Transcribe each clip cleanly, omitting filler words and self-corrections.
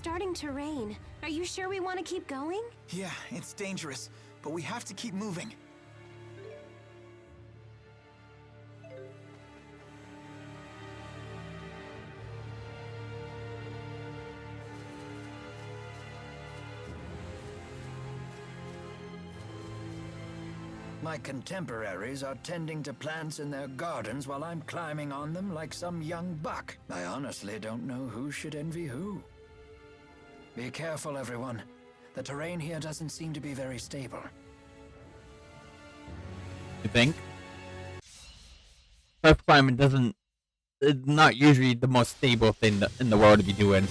starting to rain. Are you sure we want to keep going? Yeah, it's dangerous, but we have to keep moving. My contemporaries are tending to plants in their gardens while I'm climbing on them like some young buck. I honestly don't know who should envy who. Be careful, everyone. The terrain here doesn't seem to be very stable. You think? Turf climbing it's not usually the most stable thing in the world to be doing.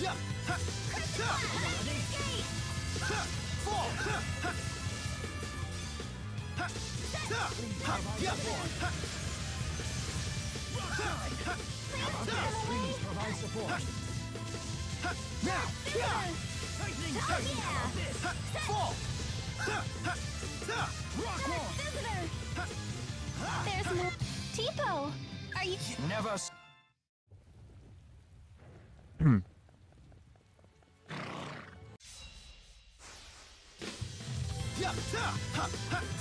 Please provide support. Now! Fall! Rock wall! There's more. Tipo! Are you... Never...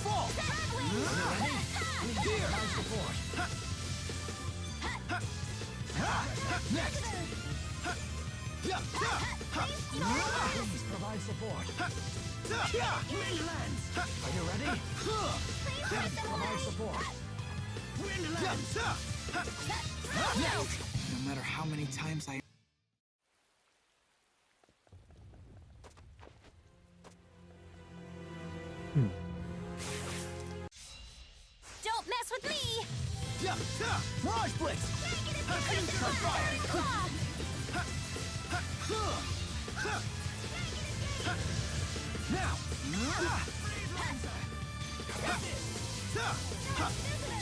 Fall! Here! Support! Next! Please provide support. Windlands! Are you ready? Please provide support. Windlands! No matter how many times I... Don't mess with me! Mirage Blitz! Now!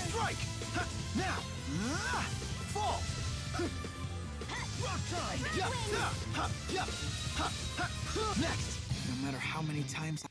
Strike! Now! Fall! Rock Tide! Next! No matter how many times I...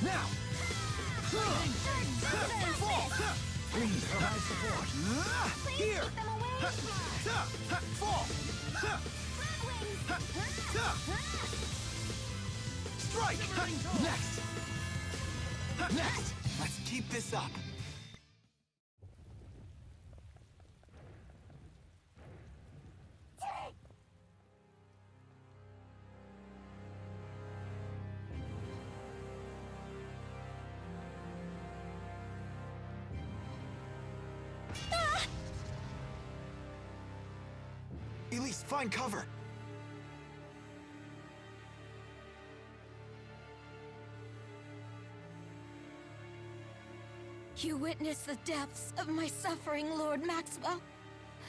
Now! Please provide support. Here! Fall! Strike! Next! Next! Let's keep this up. Elise, find cover! You witnessed the depths of my suffering, Lord Maxwell.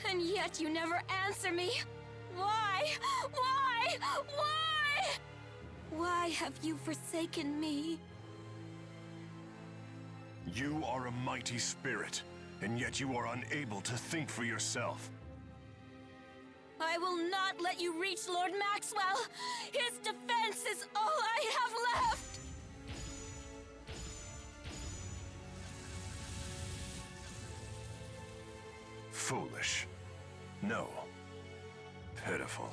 And yet you never answer me. Why? Why? Why? Why have you forsaken me? You are a mighty spirit, and yet you are unable to think for yourself. I will not let you reach Lord Maxwell. His defense is all I have left. Foolish. No. Pitiful.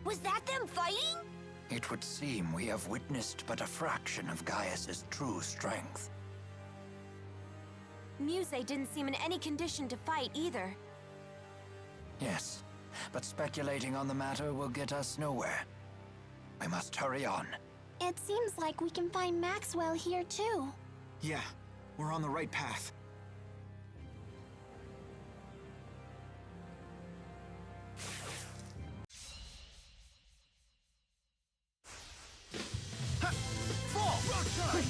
Was that them fighting? It would seem we have witnessed but a fraction of Gaius's true strength. Muse didn't seem in any condition to fight either. Yes, but speculating on the matter will get us nowhere. We must hurry on. It seems like we can find Maxwell here too. Yeah, we're on the right path. Fall! Rock Tide!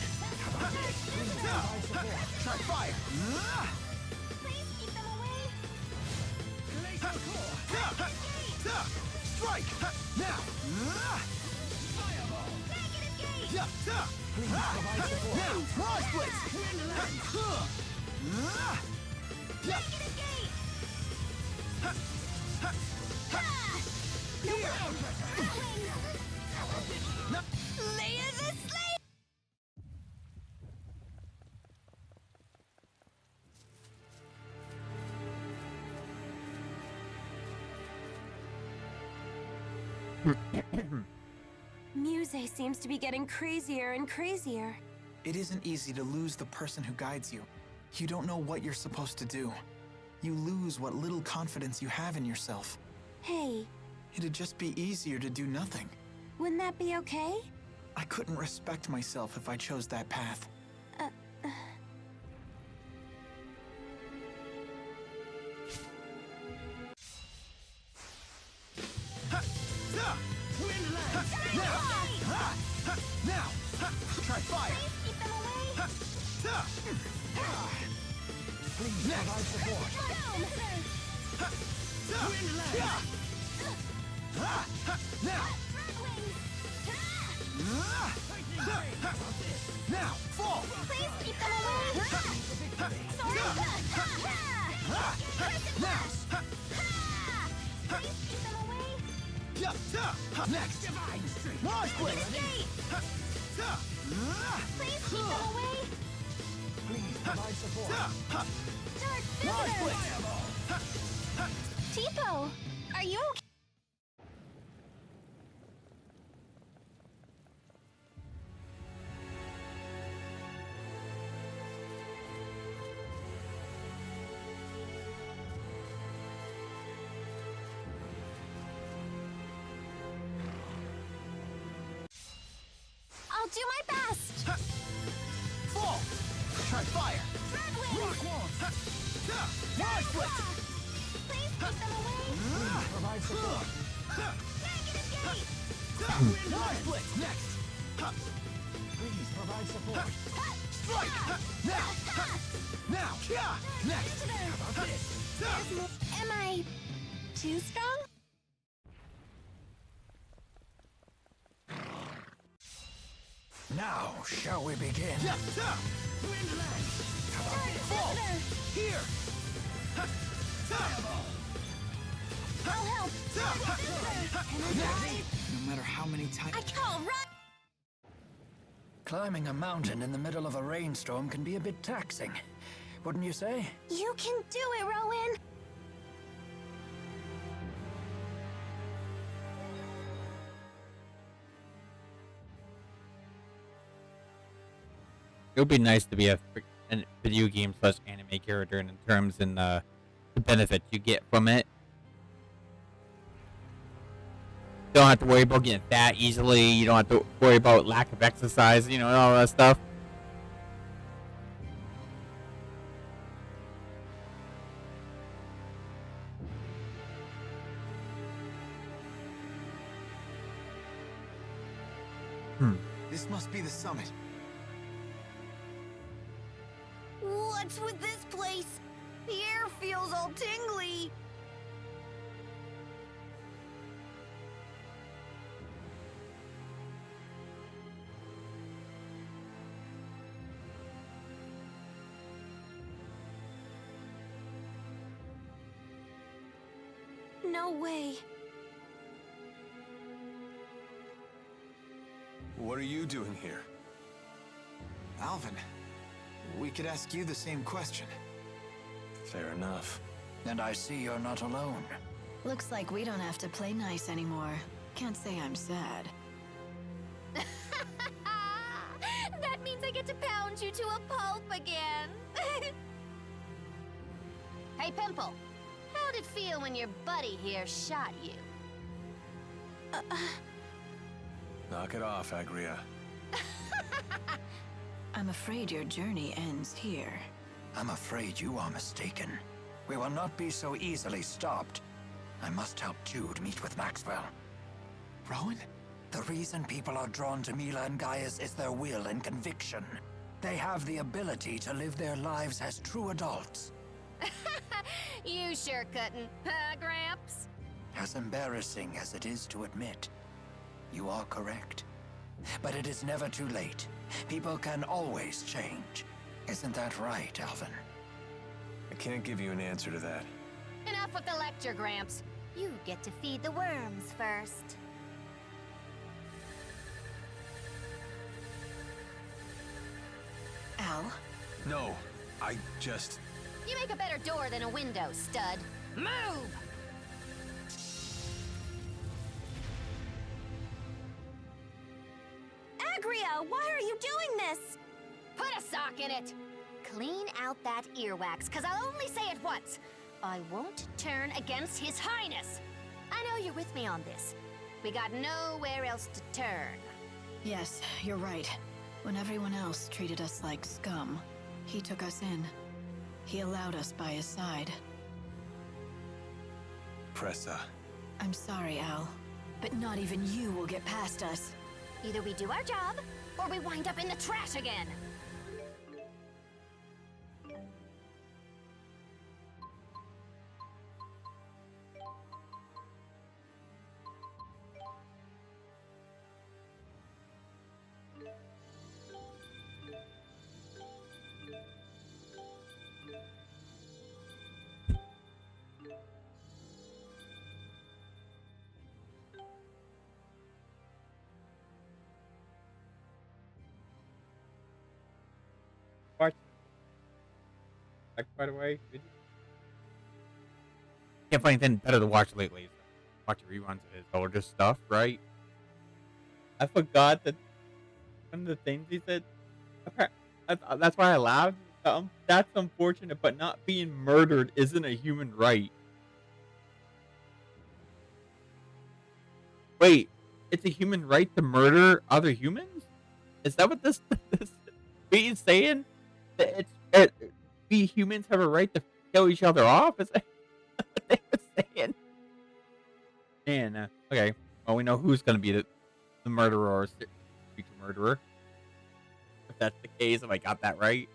Strike! Now! Fireball! Negative gate! Yeah! Please provide support. Now! Mars Blitz! Negative gate! Leia the Slave! Muse seems to be getting crazier and crazier. It isn't easy to lose the person who guides you. You don't know what you're supposed to do. You lose what little confidence you have in yourself. Hey, It'd just be easier to do nothing. wouldn't that be okay? I couldn't respect myself if I chose that path. Now! Try fire! Keep them away! Please provide support. Now! Now! Fall! Please keep them away! Sorry! Now! Please keep them away! Next! Mars Blitz! Gate! Please keep them away! Please provide support. Dark Mars Visitor! Blitz! Tipo, are you okay? I'll do my best! Fall! Try fire! Dreadwind! Rock wall! Mars Blitz! Please keep them away! Please provide support. Negative gate! Mars Blitz next! Please provide support. Strike! Now! Now! Next! How about this? Am I too strong? Now, shall we begin? Windland! Dark Fall! Visitor! Here! I'll help! Dark Visitor! Energize! No matter how many times. I call run! Climbing a mountain in the middle of a rainstorm can be a bit taxing, wouldn't you say? You can do it, Rowan! It would be nice to be a video game / anime character in terms and the benefit you get from it. You don't have to worry about getting fat easily. You don't have to worry about lack of exercise. You know, and all that stuff. This must be the summit. What's with this place? The air feels all tingly. No way. What are you doing here? Alvin, we could ask you the same question. Fair enough. And I see you're not alone. Looks like we don't have to play nice anymore. Can't say I'm sad. That means I get to pound you to a pulp again. Hey, Pimple. How'd it feel when your buddy here shot you? Knock it off, Agria. I'm afraid your journey ends here. I'm afraid you are mistaken. We will not be so easily stopped. I must help Jude meet with Maxwell. Rowan? The reason people are drawn to Mila and Gaius is their will and conviction. They have the ability to live their lives as true adults. You sure couldn't, huh, Gramps? As embarrassing as it is to admit, you are correct. But it is never too late. People can always change. Isn't that right, Alvin? I can't give you an answer to that. Enough with the lecture, Gramps. You get to feed the worms first. Al? No, I just... You make a better door than a window, stud. Move! Agria, why are you doing this? Put a sock in it! Clean out that earwax, cause I'll only say it once. I won't turn against His Highness. I know you're with me on this. We got nowhere else to turn. Yes, you're right. When everyone else treated us like scum, he took us in. He allowed us by his side. Pressa. I'm sorry, Al, but not even you will get past us. Either we do our job, or we wind up in the trash again. Watch. Like, by the way, can't find anything better to watch lately. Watch reruns of his older stuff, right? I forgot that one of the things he said. That's why I laughed. That's unfortunate, but not being murdered isn't a human right. Wait, it's a human right to murder other humans? Is that what this is saying? That we humans have a right to kill each other off? Is that what they were saying? Man, okay. Well, we know who's going to be the murderer or future murderer. If that's the case, if I got that right.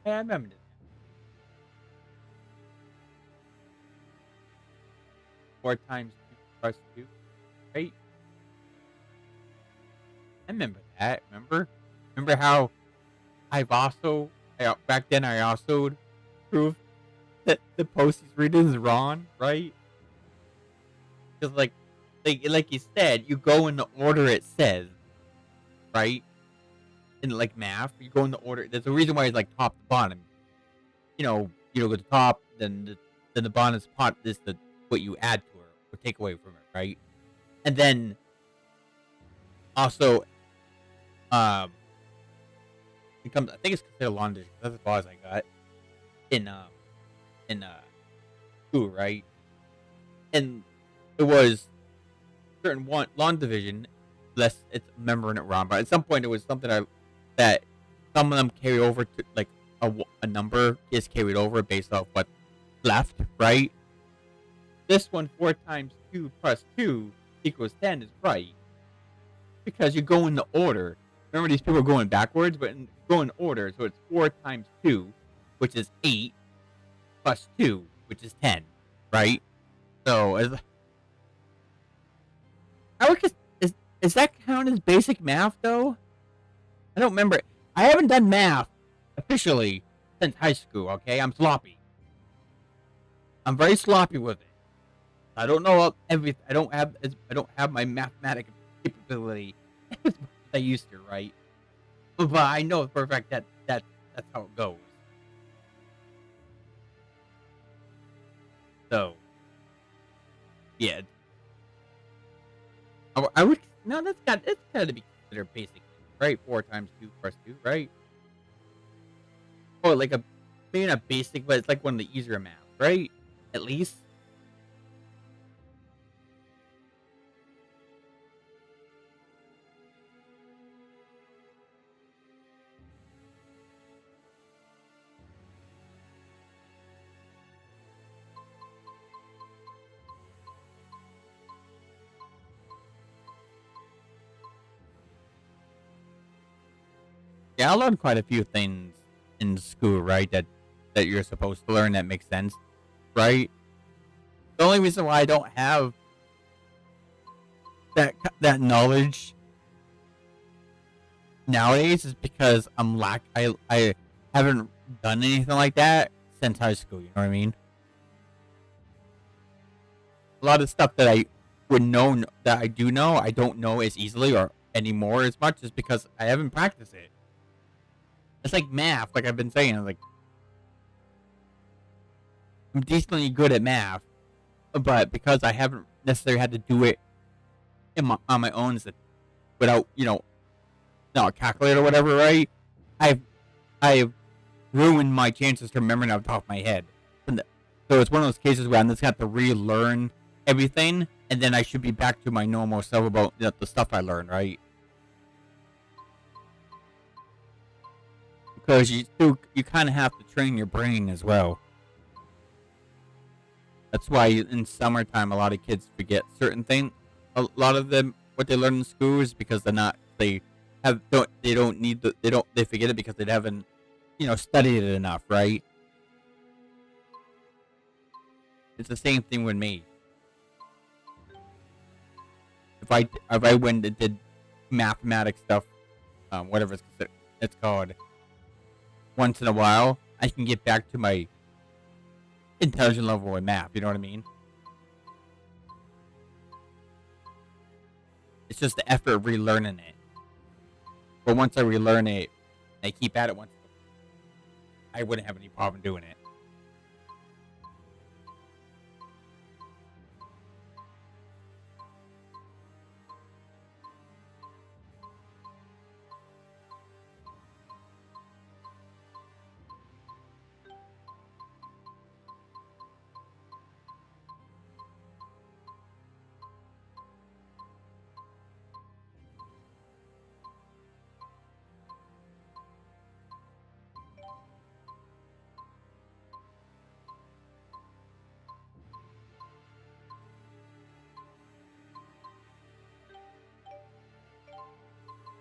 Yeah, I remember this. 4 times 2 plus 2, right? I remember that. Remember how back then I also proved that the post he's reading is wrong, right? Because like you said, you go in the order it says, right? In like math, you go in the order. There's a reason why it's like top to bottom. You go to the top, then the bottom is pot. This the what you add to it or take away from it, right? And then also, it comes. I think it's considered long division. That's the boss I got in school, right? And it was certain one long division. Less it's remembering it wrong, but at some point it was something that some of them carry over to like a number is carried over based off what's left, right? This one 4 times 2 plus 2 equals 10 is right because you go in the order. Remember, these people are going backwards, but go in order. So it's 4 times 2, which is 8, plus 2, which is 10, right? So is that count as basic math though? I don't remember. I haven't done math officially since high school. Okay, I'm sloppy. I'm very sloppy with it. I don't know everything. I don't have my mathematical capability as much as I used to, right? But I know for a fact that that's how it goes. So, yeah. I would no. That's got to be considered basic, right? 4 times 2 plus 2, right? Or like maybe not basic, but it's like one of the easier math, right? At least. Yeah, I learned quite a few things in school, right? That you're supposed to learn that makes sense, right? The only reason why I don't have that knowledge nowadays is because I haven't done anything like that since high school. You know what I mean? A lot of stuff that I would know that I do know, I don't know as easily or anymore as much, is because I haven't practiced it. It's like math, like I've been saying. Like, I'm decently good at math, but because I haven't necessarily had to do it on my own, without not a calculator or whatever, right? I've ruined my chances to remembering off the top of my head. So it's one of those cases where I'm just have to relearn everything, and then I should be back to my normal self about the stuff I learned, right? Because you kind of have to train your brain as well. That's why in summertime a lot of kids forget certain things. A lot of them, what they learn in school is because they forget it because they haven't studied it enough, right? It's the same thing with me. If I went and did mathematics stuff, whatever it's called, once in a while, I can get back to my intelligence level in math. You know what I mean? It's just the effort of relearning it. But once I relearn it, and I keep at it once, I wouldn't have any problem doing it.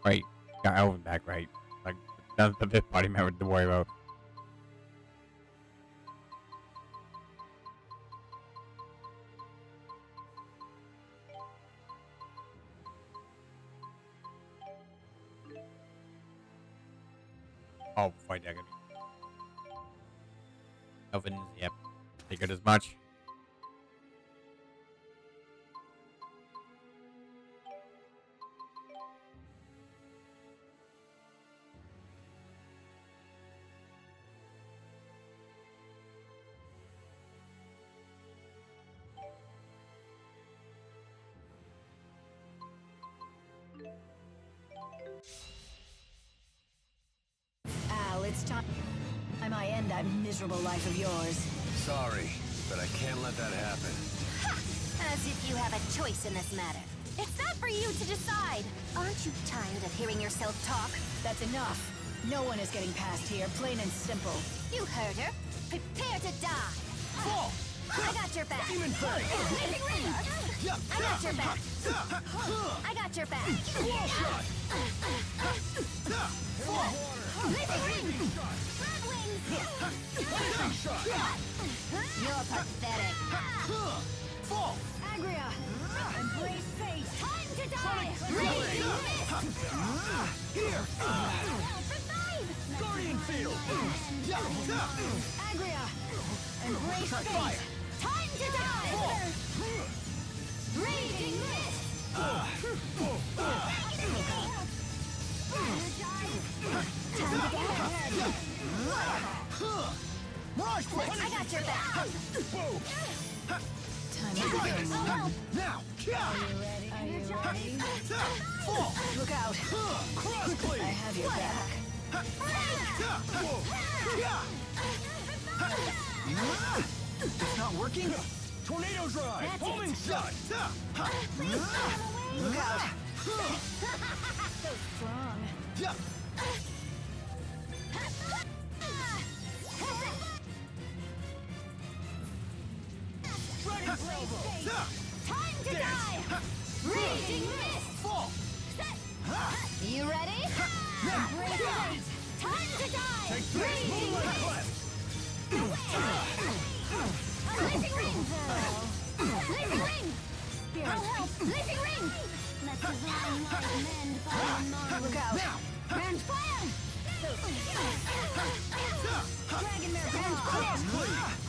Right, got Elvin back, right? Like, that's the 5th party member to worry about. Oh, fight that. Elvin, yep, figured as much. Al, it's time I end that miserable life of yours. Sorry, but I can't let that happen. Ha! As if you have a choice in this matter. It's not for you to decide. Aren't you tired of hearing yourself talk? That's enough. No one is getting past here, plain and simple. You heard her. Prepare to die. Fall! I got your back. Demon Fang! I got your back. I got your back. Wall shot! Fall! Living ring. Blood wings. Big shot! You're pathetic. Fall! Agria! Embrace fate! Time to die. Raging mist. Here! Revive. Guardian Field! Agria! Embrace Try fate! fire! Time to die. Raging mist. Time to get ahead. Mirage Blitz! I got your back. Boom! Time to go. Now! Are you ready? Fall! Look out. Cross I blade! have your back. It's not working? Tornado drive! Homing shot! Look out. So strong. Dragon salvo! Time to die! Raging mist! Fall! You ready? Time to die! Take this! Moonlight cleft! Blazing ring! Blazing ring! I'll help! Blazing ring! Let divine light mend body and Look out. Grand fire! Dragon mare grand fire!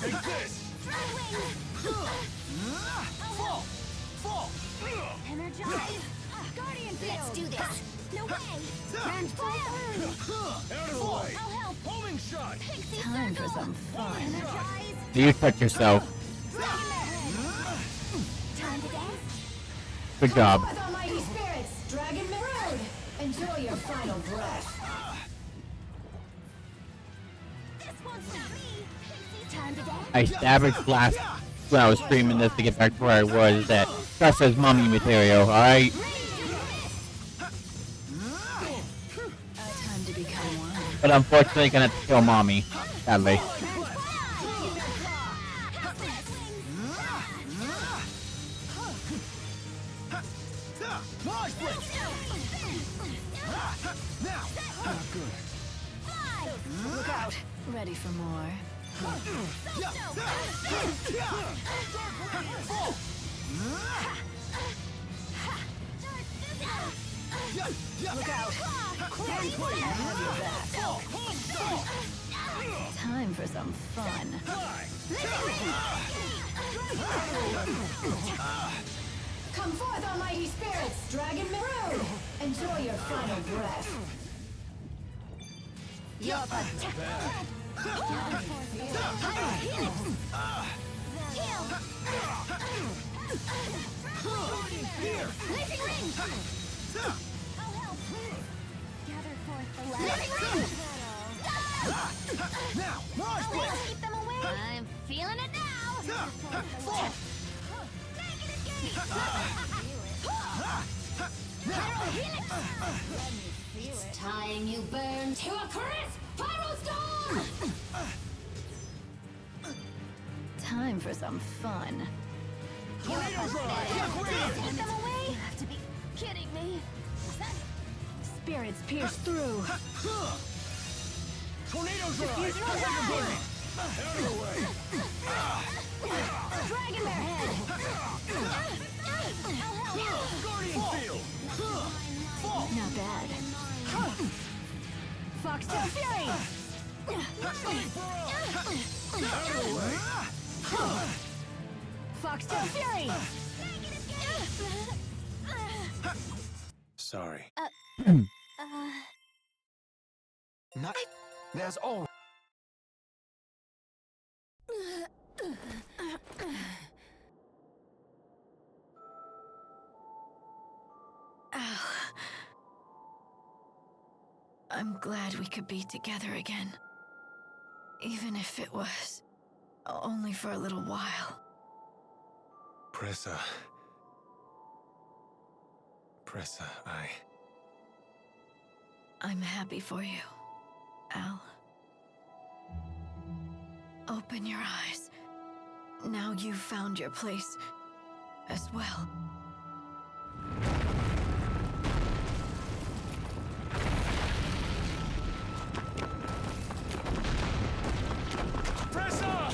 Take this! Fall! Fall! Energize! Guardian field! Let's do this! No way! Grand fire! Out of the way! I'll help! Homing shot! Pixie Time for circle! some fun. Energize! Do you touch yourself? Dragon mare head! Time to dance! Good job. With almighty spirits, Dragon Road. Enjoy your final breath. This won't stop me! Pixie, time to dance! I savaged last when I was streaming this to get back to where I was. That Tressa's mummy material. All right. Time to become one. But unfortunately, gonna have to kill mommy. Sadly. Mirage Blitz! Now! Not good. Look out. Ready for more. Look out. I have your back. Time for some fun. Come forth, almighty spirits, Dragon Road. Enjoy your final breath. You're pathetic! Blazing ring! I'll help! Gather forth the blazing ring! Now! Mirage Blitz! Keep them away! I'm feeling it now! Fall! Negative gate! It's time you burn to a crisp! Pyro storm! Time for some fun. Tornado drive! Get them away! You have to be kidding me! Spirits pierce through. Tornado drive! Out of the way! Dragon mare head! Guardian field! Fall! Not bad. Foxtail Fury! Out of the way! Foxtail Fury! Sorry. Uh, Not. There's all. I'm glad we could be together again. Even if it was only for a little while. Pressa, I'm happy for you, Al. Open your eyes. Now you've found your place as well. Pressa!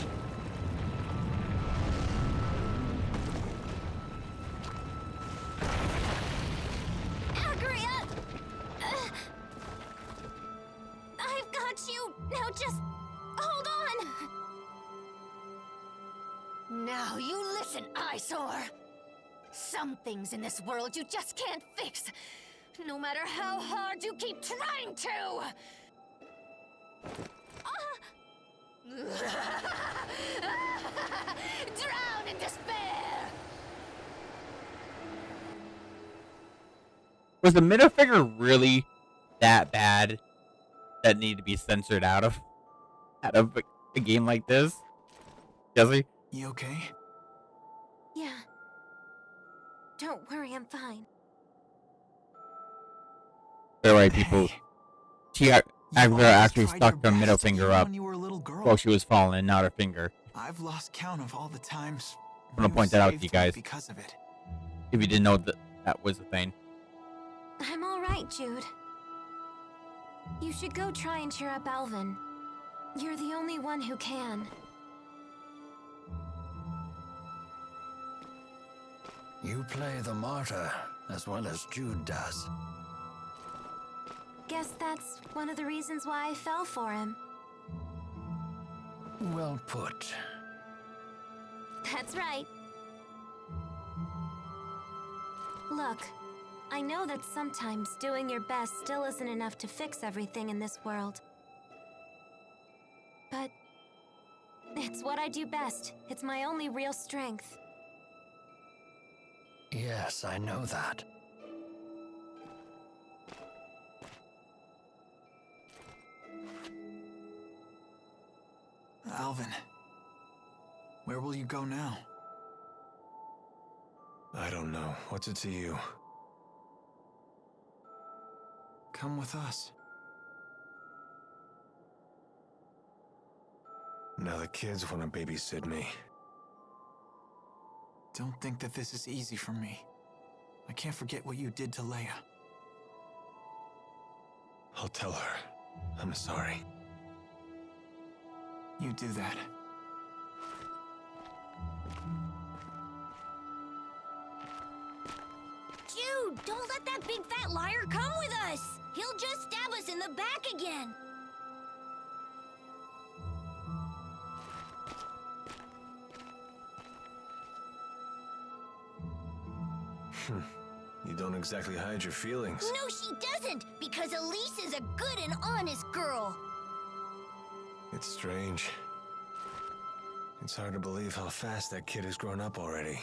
Agria! I've got you! Now just hold on! now you listen, eyesore! Some things in this world you just can't fix. No matter how hard you keep trying to! Drown in despair! Was the middle finger really that bad that needed to be censored out of a game like this? Jesse? You okay? Yeah. Don't worry, I'm fine. Alright, people. Agra actually stuck her middle finger up when you were a little girl. while she was falling, and not her finger. I've lost count of all the times. I'm gonna point that out to you saved me guys. because of it. If you didn't know that was a thing. I'm all right, Jude. You should go try and cheer up Alvin. You're the only one who can. You play the martyr as well as Jude does. Guess that's one of the reasons why I fell for him. Well put. That's right. Look, I know that sometimes doing your best still isn't enough to fix everything in this world. But it's what I do best. It's my only real strength. Yes, I know that. Alvin, where will you go now? I don't know. What's it to you? Come with us. Now the kids want to babysit me. Don't think that this is easy for me. I can't forget what you did to Leia. I'll tell her. I'm sorry. You do that. Jude, don't let that big fat liar come with us! He'll just stab us in the back again! You don't exactly hide your feelings. No, she doesn't! Because Elise is a good and honest girl! It's strange. It's hard to believe how fast that kid has grown up already.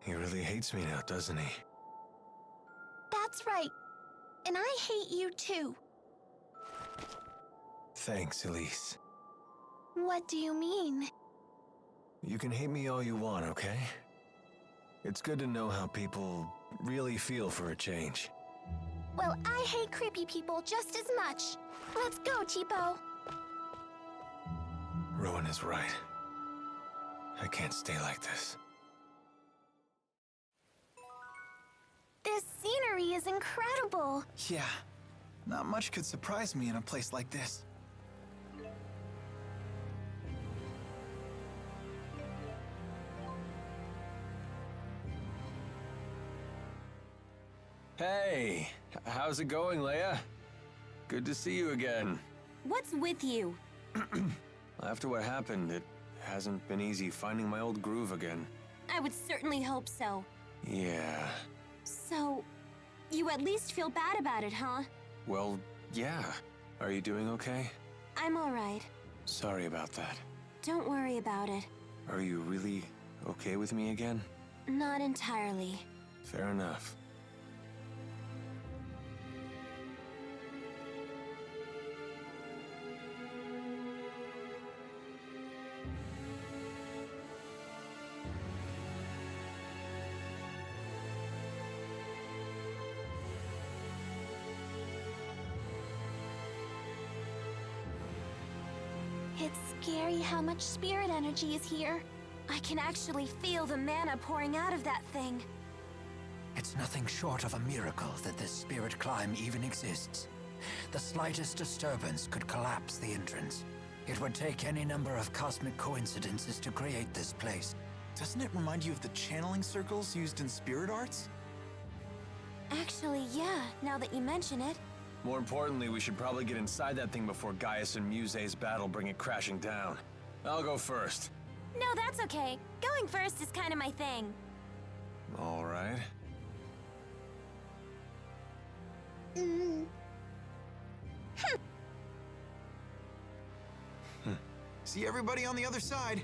He really hates me now, doesn't he? That's right. And I hate you too. Thanks, Elise. What do you mean? You can hate me all you want, okay? It's good to know how people really feel for a change. Well, I hate creepy people just as much. Let's go, Tipo. Rowan is right. I can't stay like this. This scenery is incredible. Yeah, not much could surprise me in a place like this. Hey, how's it going, Leia? Good to see you again. What's with you? After what happened, it hasn't been easy finding my old groove again. I would certainly hope so. Yeah. So, you at least feel bad about it, huh? Well, yeah. Are you doing okay? I'm alright. Sorry about that. Don't worry about it. Are you really okay with me again? Not entirely. Fair enough. It's scary how much spirit energy is here. I can actually feel the mana pouring out of that thing. It's nothing short of a miracle that this spirit climb even exists. The slightest disturbance could collapse the entrance. It would take any number of cosmic coincidences to create this place. Doesn't it remind you of the channeling circles used in spirit arts? Actually, yeah, now that you mention it. More importantly, we should probably get inside that thing before Gaius and Muse's battle bring it crashing down. I'll go first. No, that's okay. Going first is kind of my thing. All right. See everybody on the other side.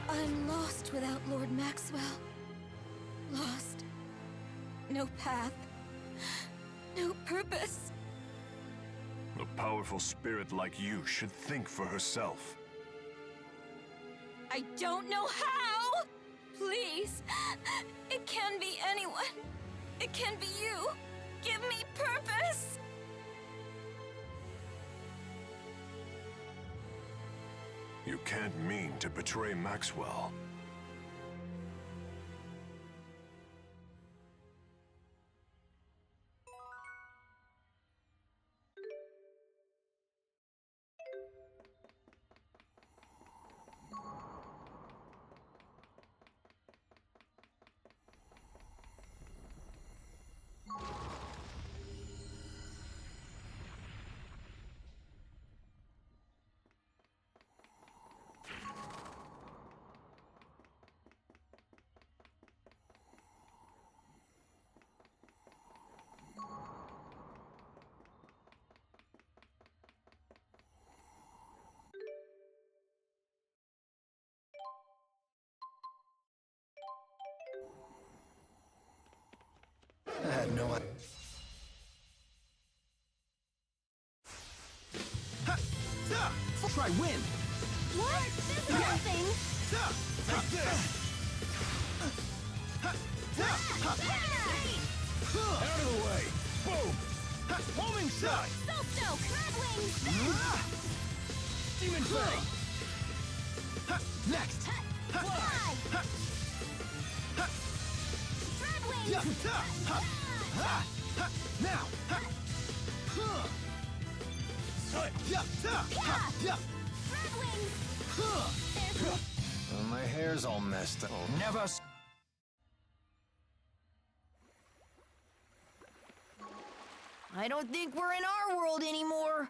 I'm lost without Lord Maxwell. Lost. No path. No purpose. A powerful spirit like you should think for herself. I don't know how! Please. It can be anyone. It can be you. Give me purpose! You can't mean to betray Maxwell. I had no idea. Try win. What? This nothing! Take this! Out of the way! Boom! Homing shot. So, Redwing! Demon Fang. Next. Fly! Redwing! Now. Redwing! My hair's all messed up. Never. I don't think we're in our world anymore.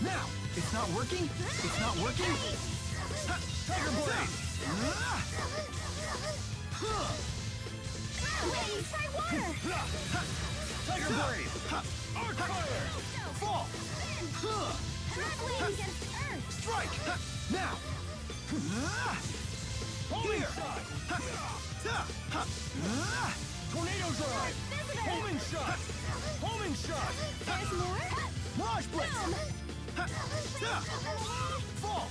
Now. It's not working. It's not working. Tiger Blade. Redwing! Try water! Tiger Blade. Arc Fire. Fall. Redwing against Earth! Strike. Now. Here. Tornado Drive. Visitor! Homing shot. Homing shot. There's more? Mirage Blitz. Fall.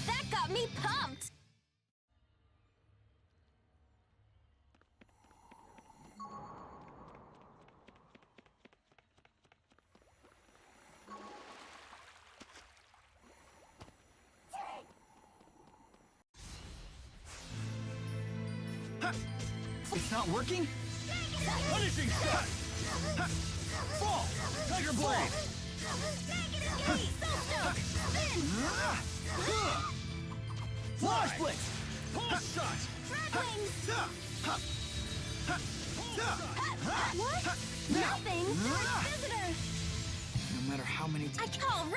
That got me pumped! It's not working? Punishing shot! Fall! Tiger Blade! Flash Blitz! Pulse shot! What? Nothing! Visitor! No matter how many I call run!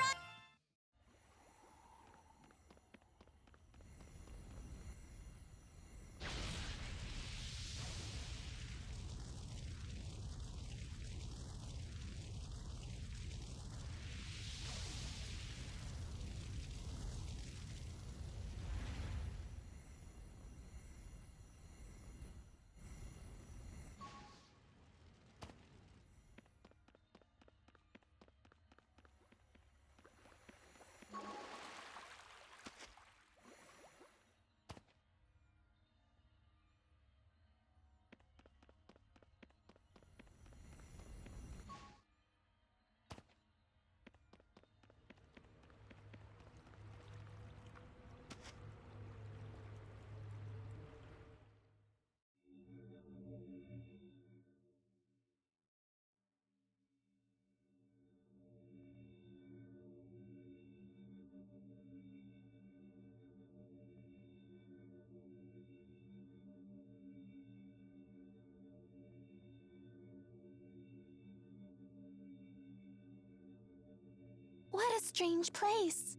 strange place.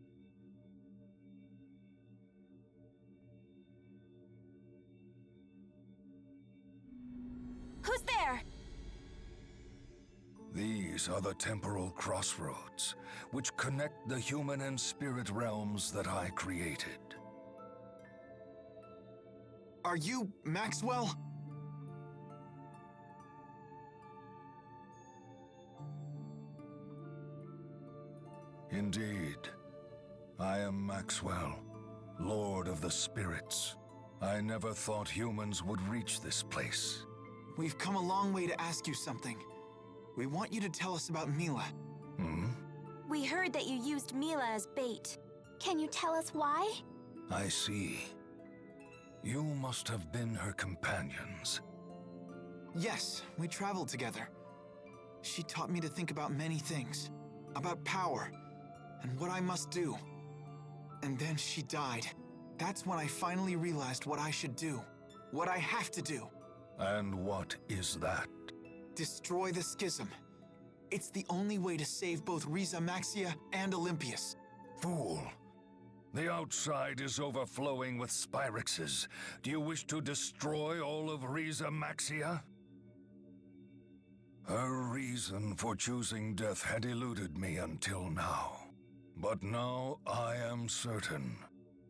Who's there? These are the temporal crossroads, which connect the human and spirit realms that I created. Are you Maxwell? Indeed. I am Maxwell, Lord of the Spirits. I never thought humans would reach this place. We've come a long way to ask you something. We want you to tell us about Mila. Hmm? We heard that you used Mila as bait. Can you tell us why? I see. You must have been her companions. Yes, we traveled together. She taught me to think about many things. About power, and what I must do. And then she died. That's when I finally realized what I should do. What I have to do. And what is that? Destroy the schism. It's the only way to save both Riza Maxia and Olympius. Fool! The outside is overflowing with Spyrexes. Do you wish to destroy all of Riza Maxia? Her reason for choosing death had eluded me until now. But now I am certain.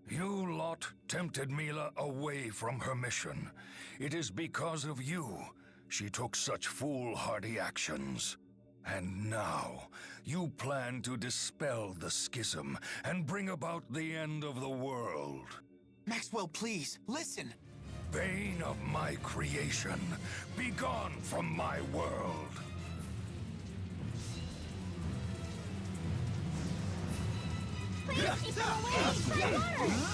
You lot tempted Mila away from her mission. It is because of you she took such foolhardy actions. And now, you plan to dispel the schism and bring about the end of the world. Maxwell, please, listen! Bane of my creation, be gone from my world! Please keep them away!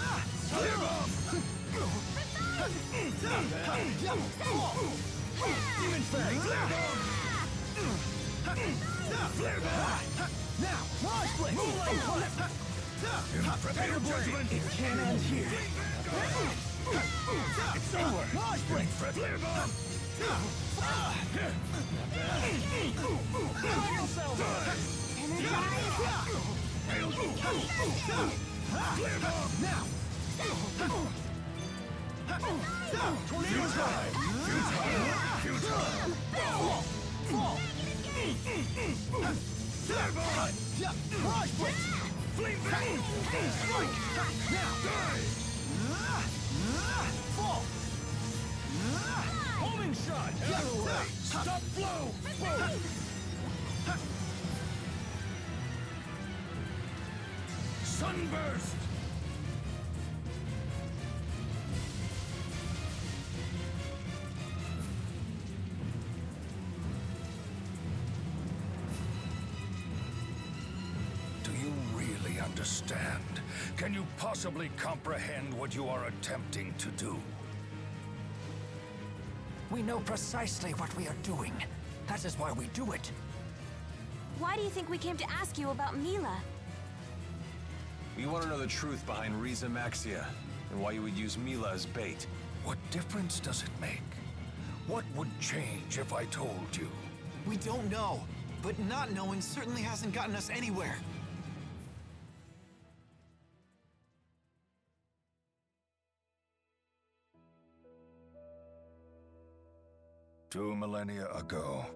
Demon Fang! Now, Launch Blade! Prepare judgment! It can't end here! It's over! Launch Blade! Fire Salvo! Now! Tornado Drive! Futile! Fall! Launch Blade! Flame Bang! Strike! Now! Die! Fall! Homing shot! Out of the way! Stop flow! Boom! Sunburst! Understand? Can you possibly comprehend what you are attempting to do? We know precisely what we are doing. That is why we do it. Why do you think we came to ask you about Mila? We want to know the truth behind Riza Maxia, and why you would use Mila as bait. What difference does it make? What would change if I told you? We don't know, but not knowing certainly hasn't gotten us anywhere. Two millennia ago,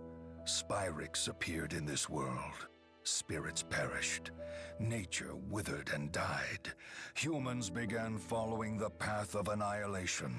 Spyrex appeared in this world. Spirits perished. Nature withered and died. Humans began following the path of annihilation.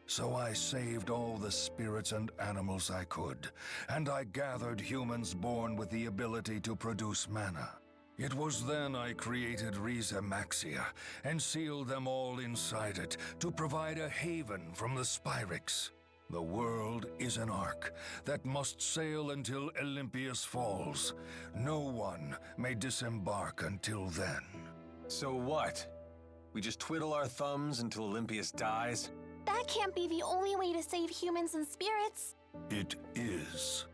So I saved all the spirits and animals I could, and I gathered humans born with the ability to produce mana. It was then I created Riza Maxia and sealed them all inside it to provide a haven from the Spyrex. The world is an ark that must sail until Olympius falls. No one may disembark until then. So what? We just twiddle our thumbs until Olympius dies? That can't be the only way to save humans and spirits. It is.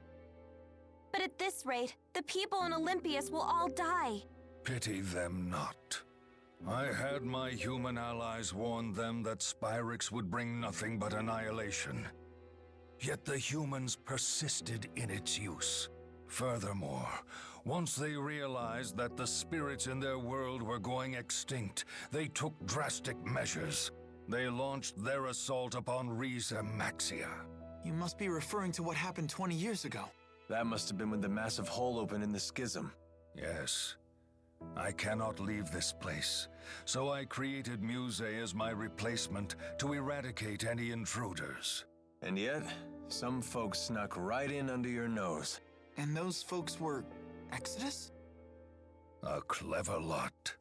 But at this rate, the people in Olympius will all die. Pity them not. I had my human allies warn them that Spyrex would bring nothing but annihilation. Yet the humans persisted in its use. Furthermore, Once they realized that the spirits in their world were going extinct, they took drastic measures. They launched their assault upon Riza Maxia. You must be referring to what happened 20 years ago. That must have been when the massive hole opened in the schism. Yes. I cannot leave this place, so I created Muse as my replacement to eradicate any intruders. And yet, some folks snuck right in under your nose. And those folks were Exodus? A clever lot.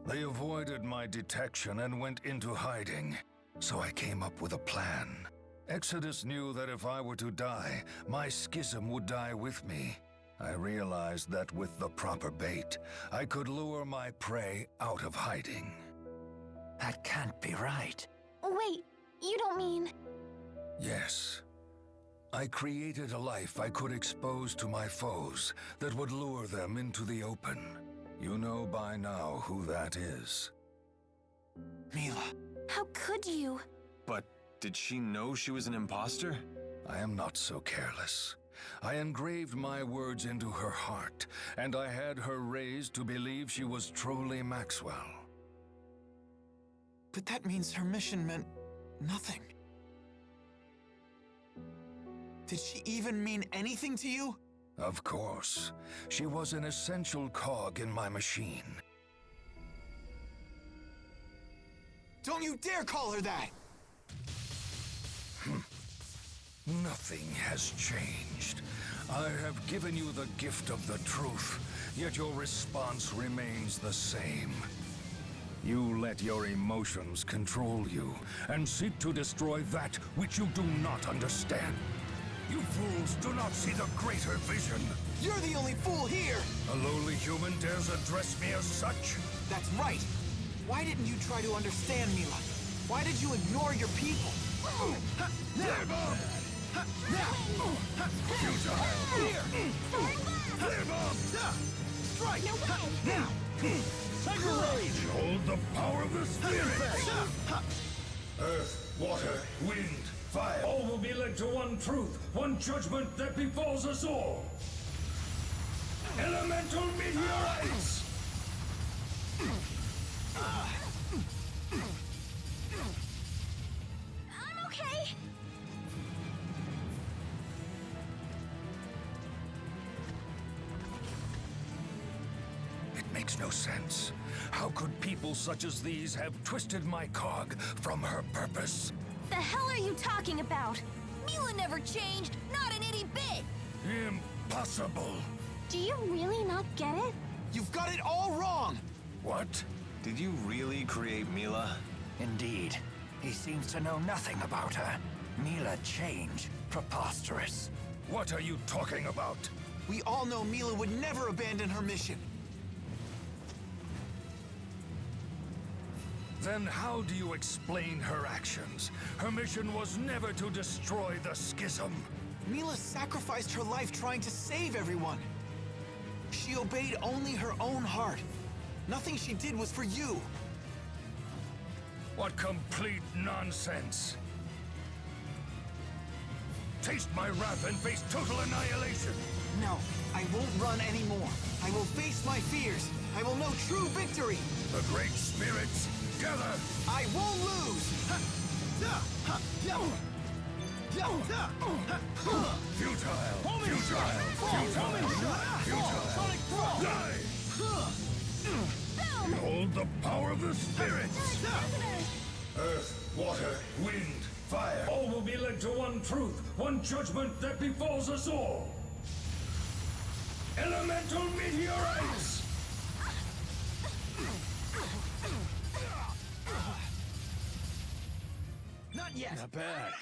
They avoided my detection and went into hiding, so I came up with a plan. Exodus knew that if I were to die, my schism would die with me. I realized that with the proper bait, I could lure my prey out of hiding. That can't be right. Wait, you don't mean... Yes. I created a life I could expose to my foes that would lure them into the open. You know by now who that is. Mila. How could you? But did she know she was an imposter? I am not so careless. I engraved my words into her heart, and I had her raised to believe she was truly Maxwell. But that means her mission meant nothing. Did she even mean anything to you? Of course. She was an essential cog in my machine. Don't you dare call her that! Nothing has changed. I have given you the gift of the truth, yet your response remains the same. You let your emotions control you, and seek to destroy that which you do not understand. You fools do not see the greater vision. You're the only fool here! A lowly human dares address me as such? That's right! Why didn't you try to understand, Mila? Why did you ignore your people? Live up! Futile! Here! Live up! Strike! No way! Now! Tiger Rage! Behold the power of the spirits! Earth, water, wind, fire. All will be led to one truth, one judgment that befalls us all. Elemental meteorites! I'm okay! It makes no sense. How could people such as these have twisted my cog from her purpose? The hell are you talking about? Mila never changed, not an itty bit! Impossible! Do you really not get it? You've got it all wrong! What? Did you really create Mila? Indeed. He seems to know nothing about her. Mila changed. Preposterous. What are you talking about? We all know Mila would never abandon her mission. Then how do you explain her actions? Her mission was never to destroy the schism. Mila sacrificed her life trying to save everyone. She obeyed only her own heart. Nothing she did was for you. What complete nonsense! Taste my wrath and face total annihilation! No, I won't run anymore. I will face my fears. I will know true victory. The great spirits, gather! I won't lose! Futile! Futile! Die! Behold the power of the spirits! Earth, water, wind, fire. All will be led to one truth, one judgment that befalls us all. Elemental meteorites! Not yet. Not bad.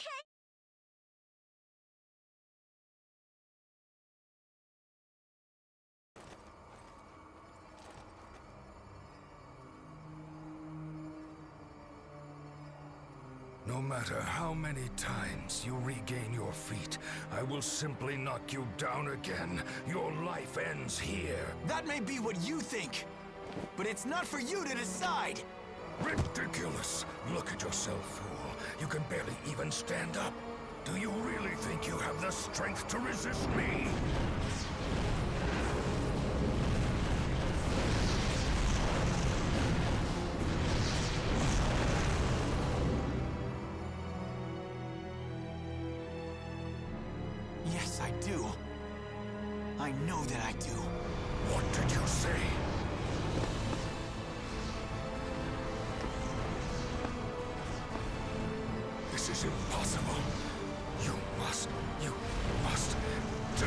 No matter how many times you regain your feet, I will simply knock you down again. Your life ends here. That may be what you think, but it's not for you to decide. Ridiculous! Look at yourself, fool. You can barely even stand up. Do you really think you have the strength to resist me? Yes, I do. I know that I do. What did you say? This is impossible. You must die!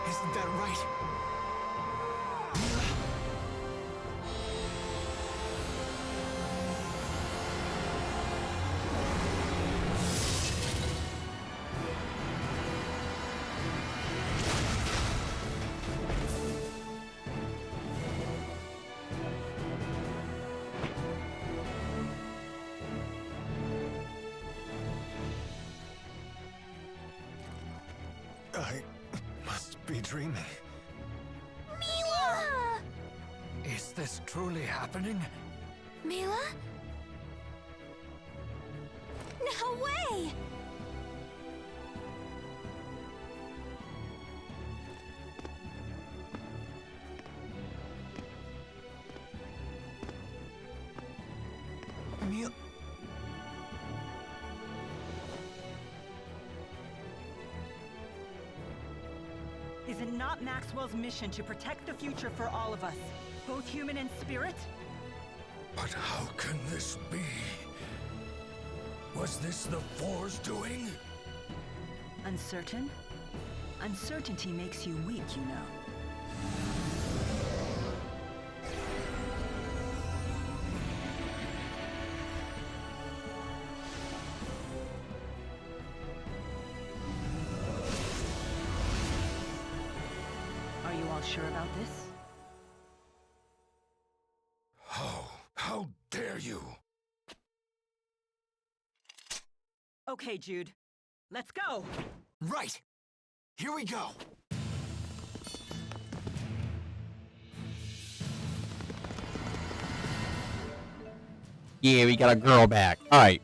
Isn't that right? I must be dreaming. Mila! Is this truly happening? Mila? No way! Mila... Is it not Maxwell's mission to protect the future for all of us, both human and spirit? But how can this be? Was this the Four's doing? Uncertain? Uncertainty makes you weak, you know. Are you all sure about this? How dare you? Okay, Jude. Let's go! Right! Here we go! Yeah, we got a girl back. Alright.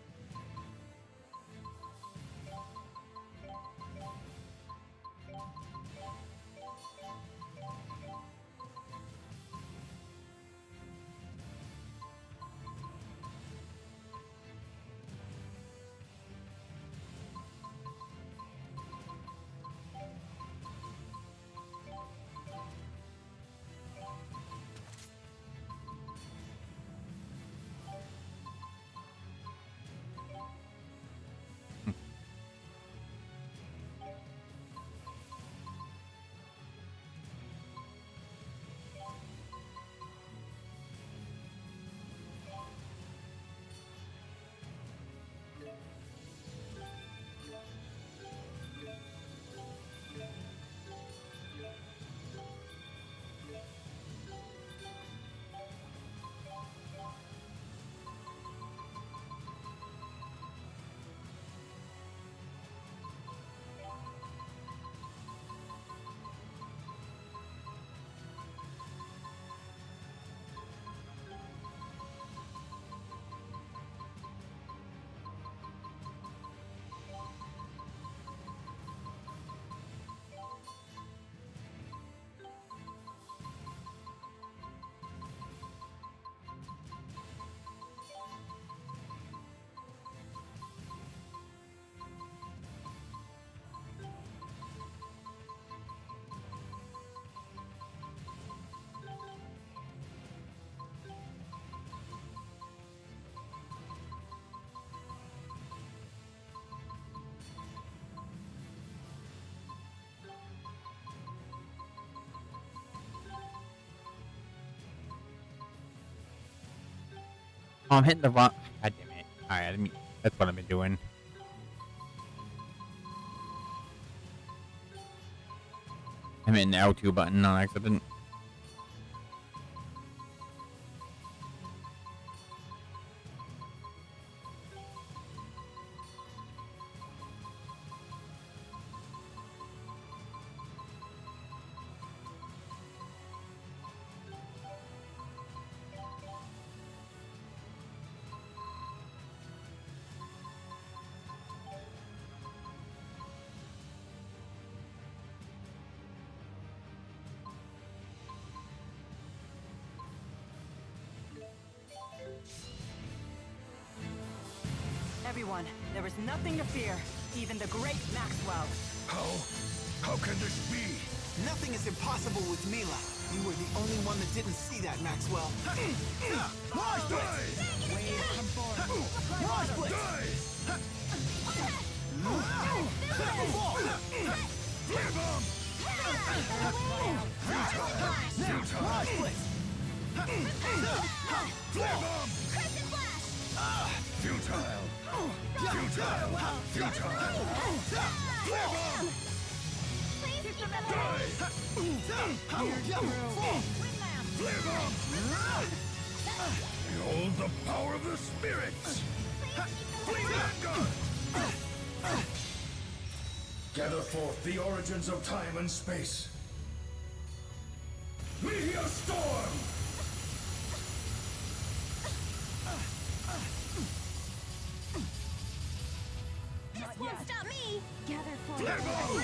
Oh, I'm hitting the wrong. God damn it. Alright, I mean, that's what I've been doing. I'm hitting the L2 button on accident. everyone. There is nothing to fear. Even the great Maxwell. How can this be? Nothing is impossible with Mila. You were the only one that didn't see that, Maxwell. Marsh Blitz! Wave, come forward. Marsh Blitz! Flare bomb! Marsh Blitz! Flare bomb! Crescent Flash! Futile! Futile! Futile! Flare bomb! Please keep them away! Flare bomb! Behold the power of the spirits! Flee Vanguard! Gather forth the origins of time and space. Meteor Storm! This won't stop me! Gather for Flare bomb!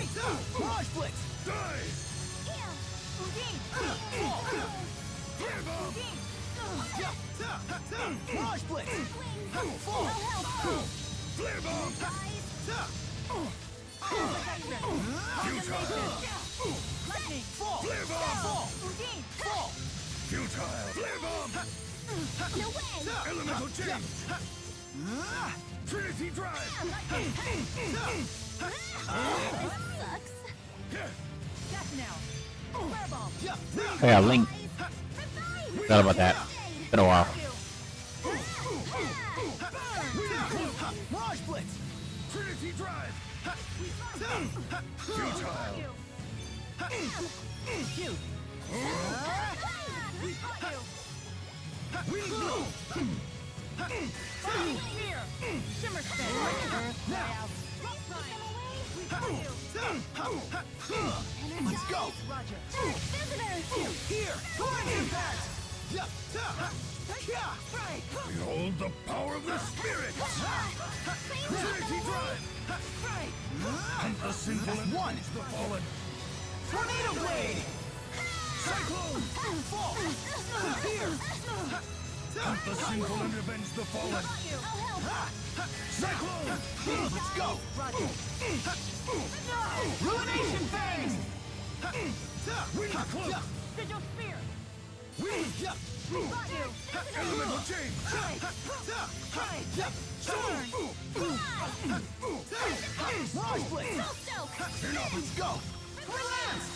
Marsh Blitz! Die! Heal! Flare bomb! Marsh Blitz! No help! Flare bomb! Futile! Flare bomb! Futile! Flare bomb! No way! Elemental change! Trinity drive! Sucks. Death now. Flare bomb. Oh yeah, Link. Forgot about that. Been a while. Marsh Blitz! Trinity drive! Futile! Cute. Fear. Shimmer spin. Now. Let's go! Roger. Here! Impact! Strike. Behold the power of the spirits! Trinity drive! Strike. Hunt the sinful and One. punish the fallen! Tornado Blade! Cyclone! Fall! Here! Hunt the sinful and revenge the fallen! Cyclone! Let's go! Roger. Ruination Fang! Wind cloak! Sigil spear. Elemental change! Marsh Blitz! Let's go! Relance.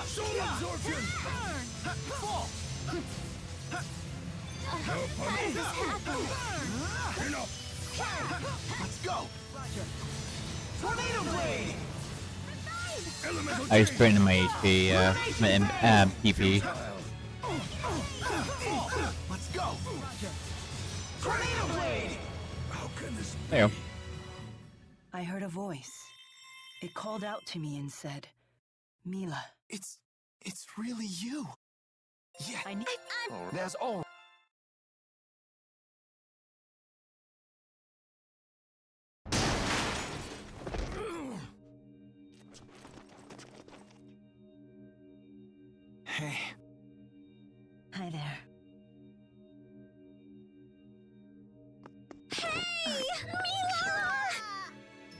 Soul absorption! Burn. Fall! No punish! Enough! Let's go! Roger. Tornado Blade! Elemental I was change! training my HP, my PP. Let's go! Tornado Blade! How can this be? There you go. I heard a voice. It called out to me and said, Mila. It's really you. Yeah. I need. There's all. Hey. Hi there. Hey!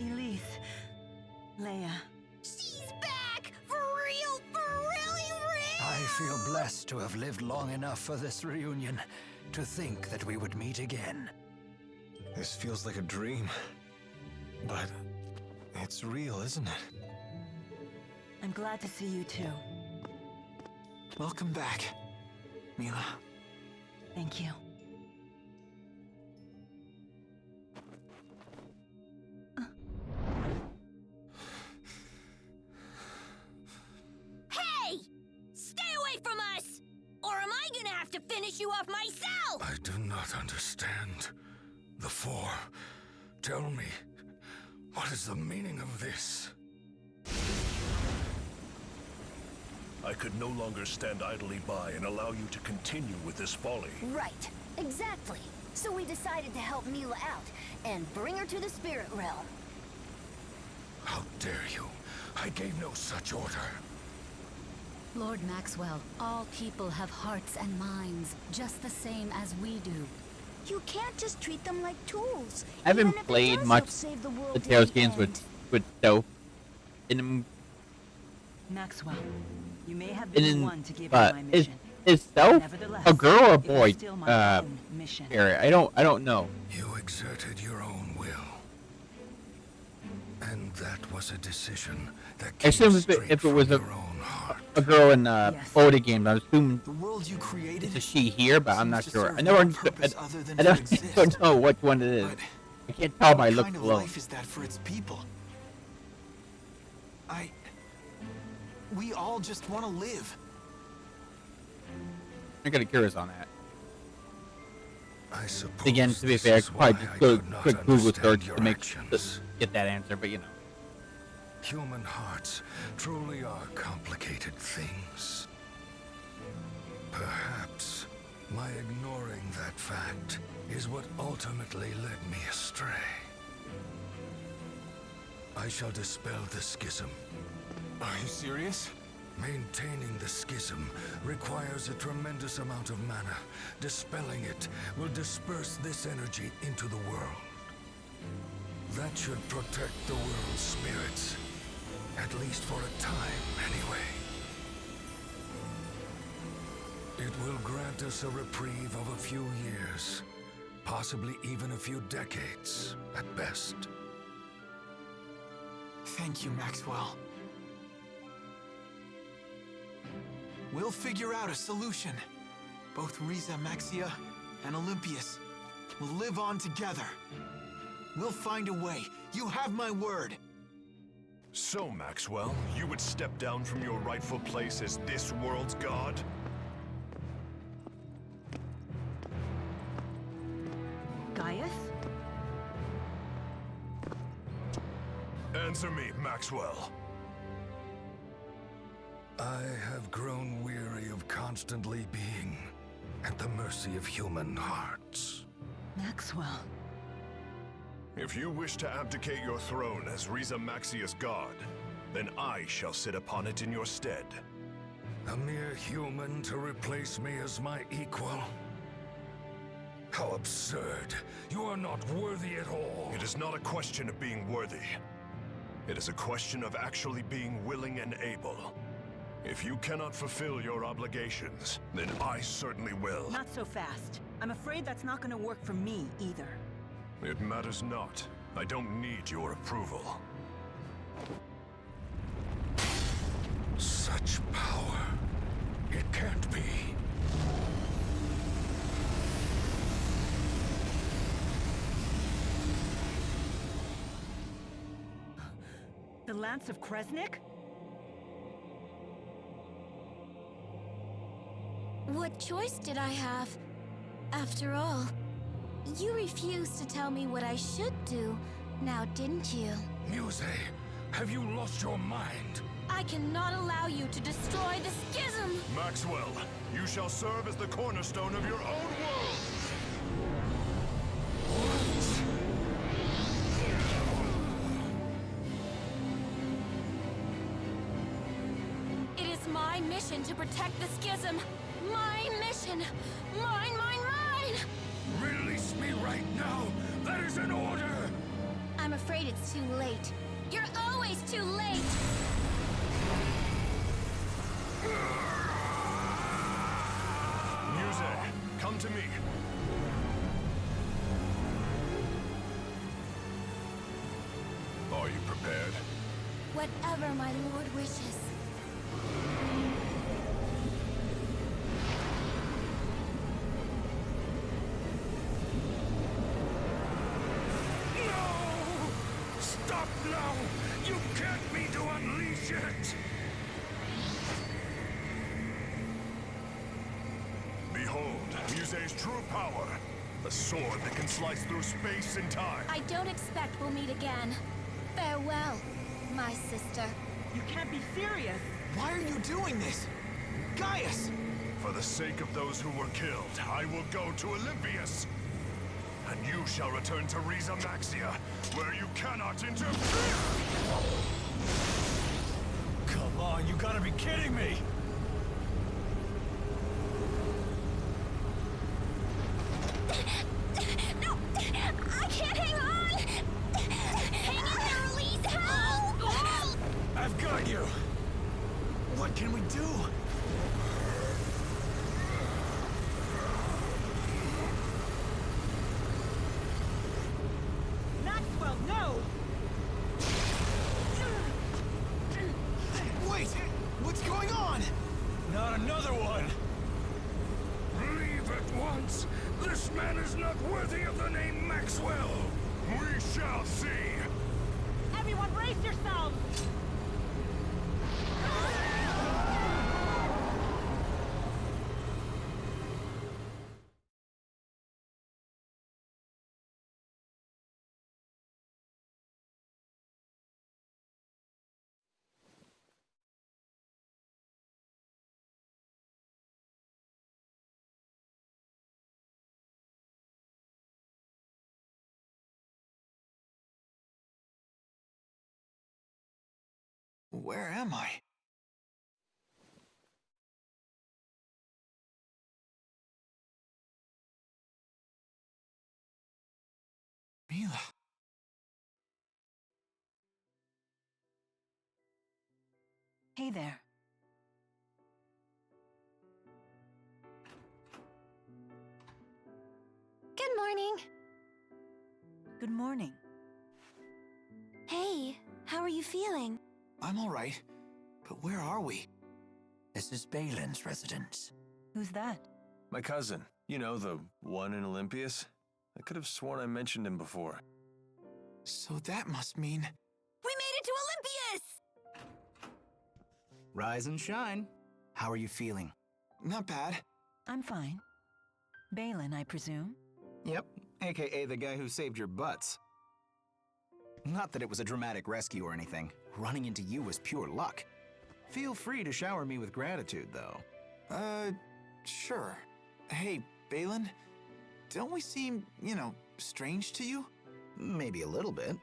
Mila! Elise. Leia. She's back! For real, really real! I feel blessed to have lived long enough for this reunion to think that we would meet again. This feels like a dream. But it's real, isn't it? I'm glad to see you too. Welcome back, Mila. Thank you. Hey! Stay away from us! Or am I gonna have to finish you off myself? I do not understand. The Four. Tell me, what is the meaning of this? I could no longer stand idly by and allow you to continue with this folly. Right, exactly. So we decided to help Mila out and bring her to the spirit realm. How dare you? I gave no such order. Lord Maxwell, all people have hearts and minds, just the same as we do. You can't just treat them like tools. I haven't played much the Tales games with stealth in them. Maxwell, you may have been the one to give me my Is mission. stealth a girl or a boy? Mission. Here, I don't know. You exerted your own will. And that was a decision that I assume if it was a girl in older games, I assume it's a she here, but I'm not sure. I don't know which one it is. I can't tell by looks alone. What kind of life is that for its people? We all just want to live. I'm kind of curious on that. I suppose again, to be fair, I could probably just go quick Google search to get that answer, but you know. Human hearts truly are complicated things. Perhaps my ignoring that fact is what ultimately led me astray. I shall dispel the schism. Are you serious? Maintaining the schism requires a tremendous amount of mana. Dispelling it will disperse this energy into the world. That should protect the world's spirits. At least for a time, anyway. It will grant us a reprieve of a few years. Possibly even a few decades, at best. Thank you, Maxwell. We'll figure out a solution. Both Riza Maxia and Olympius will live on together. We'll find a way. You have my word. So, Maxwell, you would step down from your rightful place as this world's god? Gaius? Answer me, Maxwell. I have grown weary of constantly being at the mercy of human hearts. Maxwell. If you wish to abdicate your throne as Riza Maxia's god, then I shall sit upon it in your stead. A mere human to replace me as my equal? How absurd. You are not worthy at all. It is not a question of being worthy. It is a question of actually being willing and able. If you cannot fulfill your obligations, then I certainly will. Not so fast. I'm afraid that's not gonna work for me either. It matters not. I don't need your approval. Such power. It can't be. The Lance of Kresnik? What choice did I have? After all, you refused to tell me what I should do, now didn't you? Muse, have you lost your mind? I cannot allow you to destroy the schism! Maxwell, you shall serve as the cornerstone of your own world! It is my mission to protect the schism! My mission! Mine, mine, mine! Release me right now! That is an order! I'm afraid it's too late. You're always too late! Muse, come to me. Are you prepared? Whatever my lord wishes. Stop now! You can't me to unleash it! Behold, Muse's true power. A sword that can slice through space and time. I don't expect we'll meet again. Farewell, my sister. You can't be serious. Why are you doing this? Gaius! For the sake of those who were killed, I will go to Olympius. And you shall return to Riza Maxia, where you cannot interfere! Come on, you gotta be kidding me! ignorance! This man is not worthy of the name Maxwell! We shall see! Everyone brace yourselves! Where am I? Mila. Hey there. Good morning. Good morning. Hey, how are you feeling? I'm all right. But where are we? This is Balin's residence. Who's that? My cousin. You know, the one in Olympias? I could have sworn I mentioned him before. So that must mean... We made it to Olympias! Rise and shine. How are you feeling? Not bad. I'm fine. Balin, I presume? Yep, aka the guy who saved your butts. Not that it was a dramatic rescue or anything. Running into you was pure luck. Feel free to shower me with gratitude, though. Sure. Hey, Balin, don't we seem, strange to you? Maybe a little bit.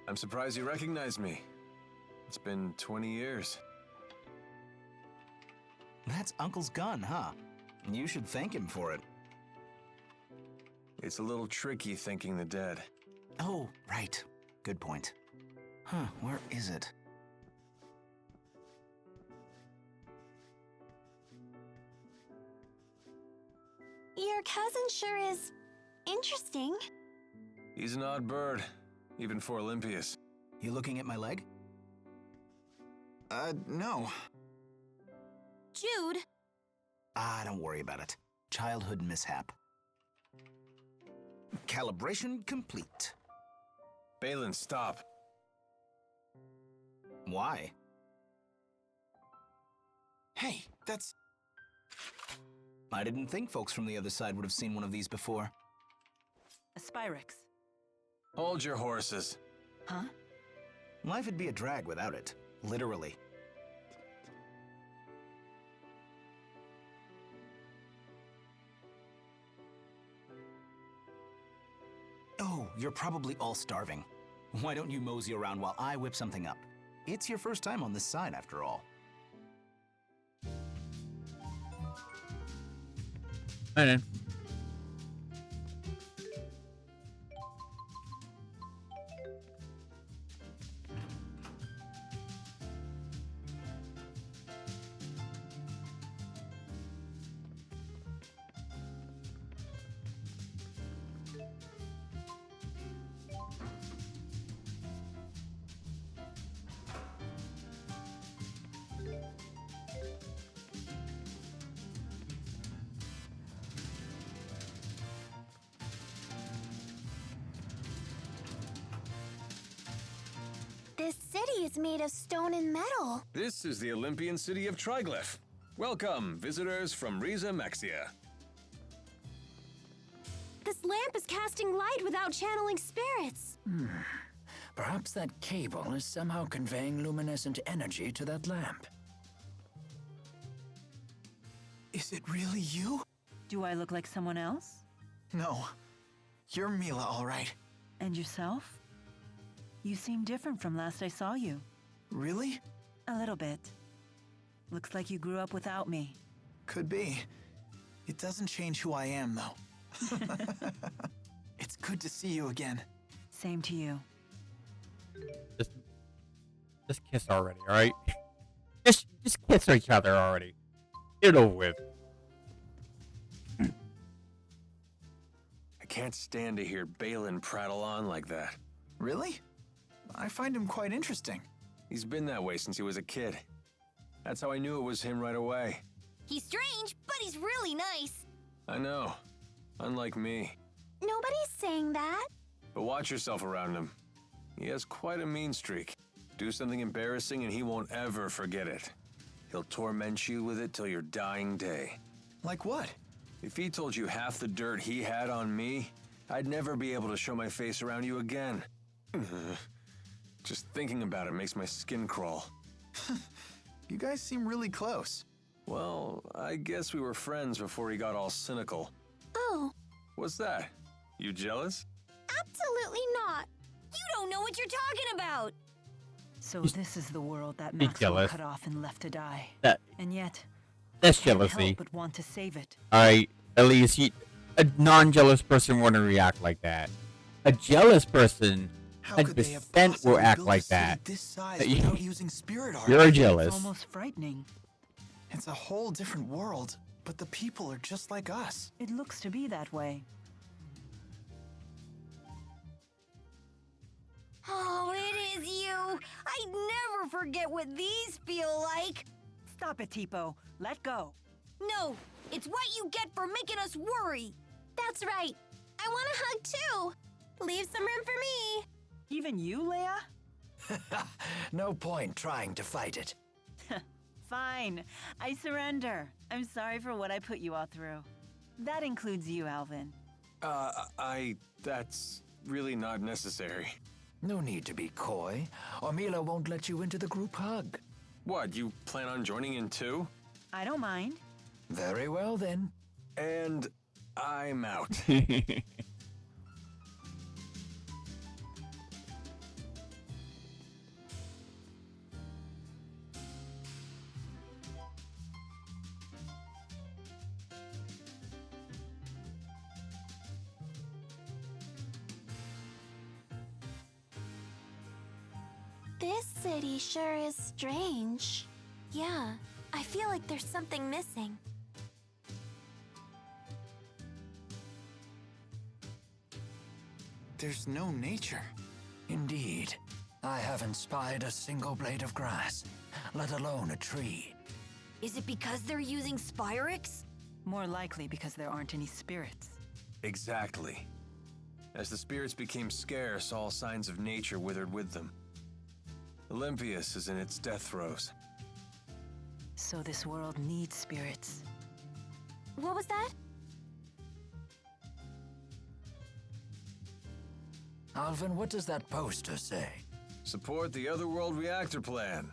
I'm surprised you recognize me. It's been 20 years. That's Uncle's gun, huh? You should thank him for it. It's a little tricky thanking the dead. Oh, right. Good point. Huh, where is it? Your cousin sure is interesting. He's an odd bird, even for Olympias. You looking at my leg? No. Jude! Don't worry about it. Childhood mishap. Calibration complete. Balin, stop. Why? Hey, that's... I didn't think folks from the other side would have seen one of these before. A Spyrix. Hold your horses. Huh? Life would be a drag without it. Literally. Oh, you're probably all starving. Why don't you mosey around while I whip something up? It's your first time on this side, after all. And then This city is made of stone and metal. This is the Olympian city of Triglyph. Welcome, visitors from Riza Mexia. This lamp is casting light without channeling spirits. Perhaps that cable is somehow conveying luminescent energy to that lamp. Is it really you? Do I look like someone else? No. You're Mila, all right. And yourself? You seem different from last I saw you. Really? A little bit. Looks like you grew up without me. Could be. It doesn't change who I am, though. It's good to see you again. Same to you. just kiss already, all right? Just kiss each other already. Get it over with. I can't stand to hear Balin prattle on like that. Really? I find him quite interesting. He's been that way since he was a kid. That's how I knew it was him right away. He's strange, but he's really nice. I know. Unlike me. Nobody's saying that. But watch yourself around him. He has quite a mean streak. Do something embarrassing and he won't ever forget it. He'll torment you with it till your dying day. Like what? If he told you half the dirt he had on me, I'd never be able to show my face around you again. Just thinking about it makes my skin crawl. You guys seem really close. Well, I guess we were friends before he got all cynical. Oh. What's that? You jealous? Absolutely not. You don't know what you're talking about. So this is the world that He's Maxwell jealous. cut off and left to die. That And yet, that's I can't jealousy. help but want to save it. Alright, at least a non-jealous person wouldn't react like that. A jealous person, How 100% could they have will possibly act built a like city that. this size That you- without using spirit art? You're It's jealous. almost frightening. It's a whole different world, but the people are just like us. It looks to be that way. Oh, it is you. I never forget what these feel like. Stop it, Tipo. Let go. No, it's what you get for making us worry. That's right. I want a hug too. Leave some room for me. Even you, Leia? No point trying to fight it. Fine. I surrender. I'm sorry for what I put you all through. That includes you, Alvin. That's really not necessary. No need to be coy, or Mila won't let you into the group hug. What, you plan on joining in too? I don't mind. Very well then. And I'm out. This city sure is strange. Yeah, I feel like there's something missing. There's no nature. Indeed. I haven't spied a single blade of grass, let alone a tree. Is it because they're using Spyrix? More likely because there aren't any spirits. Exactly. As the spirits became scarce, all signs of nature withered with them. Olympias is in its death throes. So this world needs spirits. What was that? Alvin, what does that poster say? Support the Otherworld reactor plan.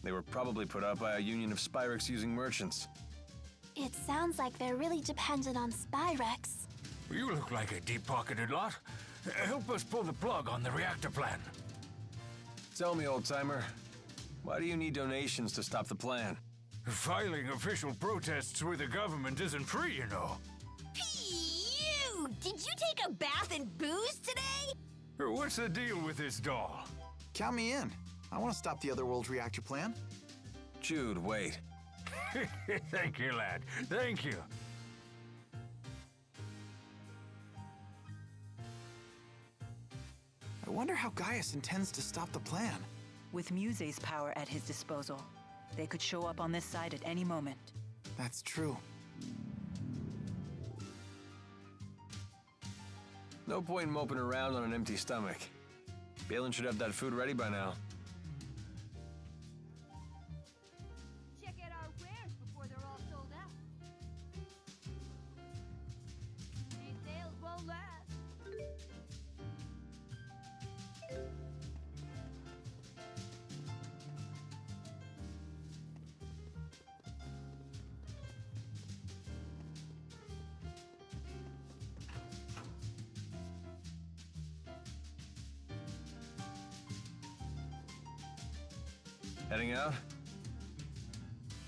They were probably put out by a union of Spyrix-using merchants. It sounds like they're really dependent on Spyrex. You look like a deep-pocketed lot. Help us pull the plug on the reactor plan. Tell me, old-timer, why do you need donations to stop the plan? Filing official protests with the government isn't free, you know. Phew! Did you take a bath in booze today? What's the deal with this doll? Count me in. I want to stop the Otherworld reactor plan. Jude, wait. Thank you, lad. Thank you. I wonder how Gaius intends to stop the plan. With Muse's power at his disposal, they could show up on this side at any moment. That's true. No point in moping around on an empty stomach. Balin should have that food ready by now. Check out our wares before they're all sold out. These sales won't last. Heading out?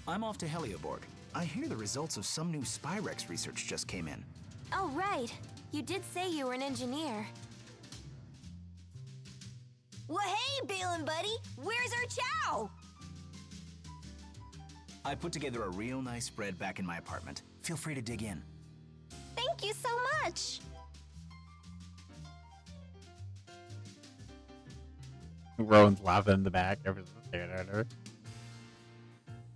I'm off to Helioborg. I hear the results of some new Spyrex research just came in. Oh, right. You did say you were an engineer. Well, hey, Balin buddy, where's our chow? I put together a real nice spread back in my apartment. Feel free to dig in. Thank you so much. Rowan's laughing in the back. Everyone's staring at her.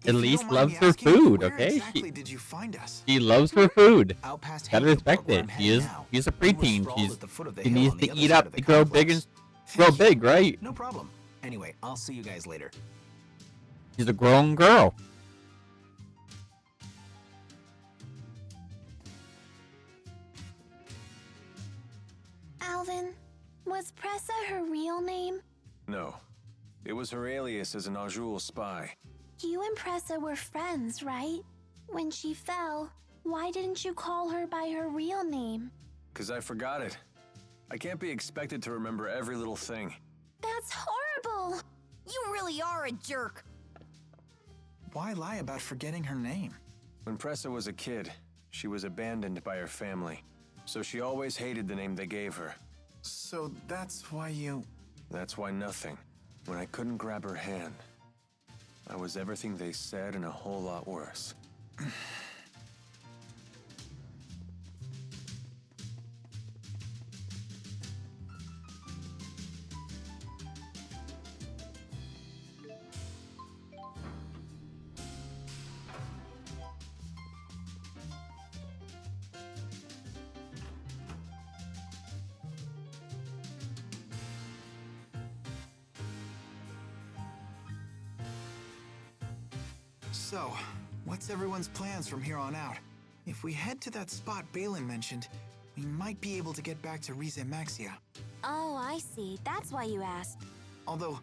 at least loves her food, okay? Exactly did you find us? She loves her food. Out past Gotta respect it. She's a preteen. She needs to eat up to grow big and grow big, right? No problem. Anyway, I'll see you guys later. She's a grown girl. Alvin, was Pressa her real name? No. It was her alias as an Azul spy. You and Pressa were friends, right? When she fell, why didn't you call her by her real name? 'Cause I forgot it. I can't be expected to remember every little thing. That's horrible! You really are a jerk. Why lie about forgetting her name? When Pressa was a kid, she was abandoned by her family. So she always hated the name they gave her. So that's why you... That's why nothing. When I couldn't grab her hand, I was everything they said and a whole lot worse. So, what's everyone's plans from here on out? If we head to that spot Balin mentioned, we might be able to get back to Rize Maxia. Oh, I see. That's why you asked. Although,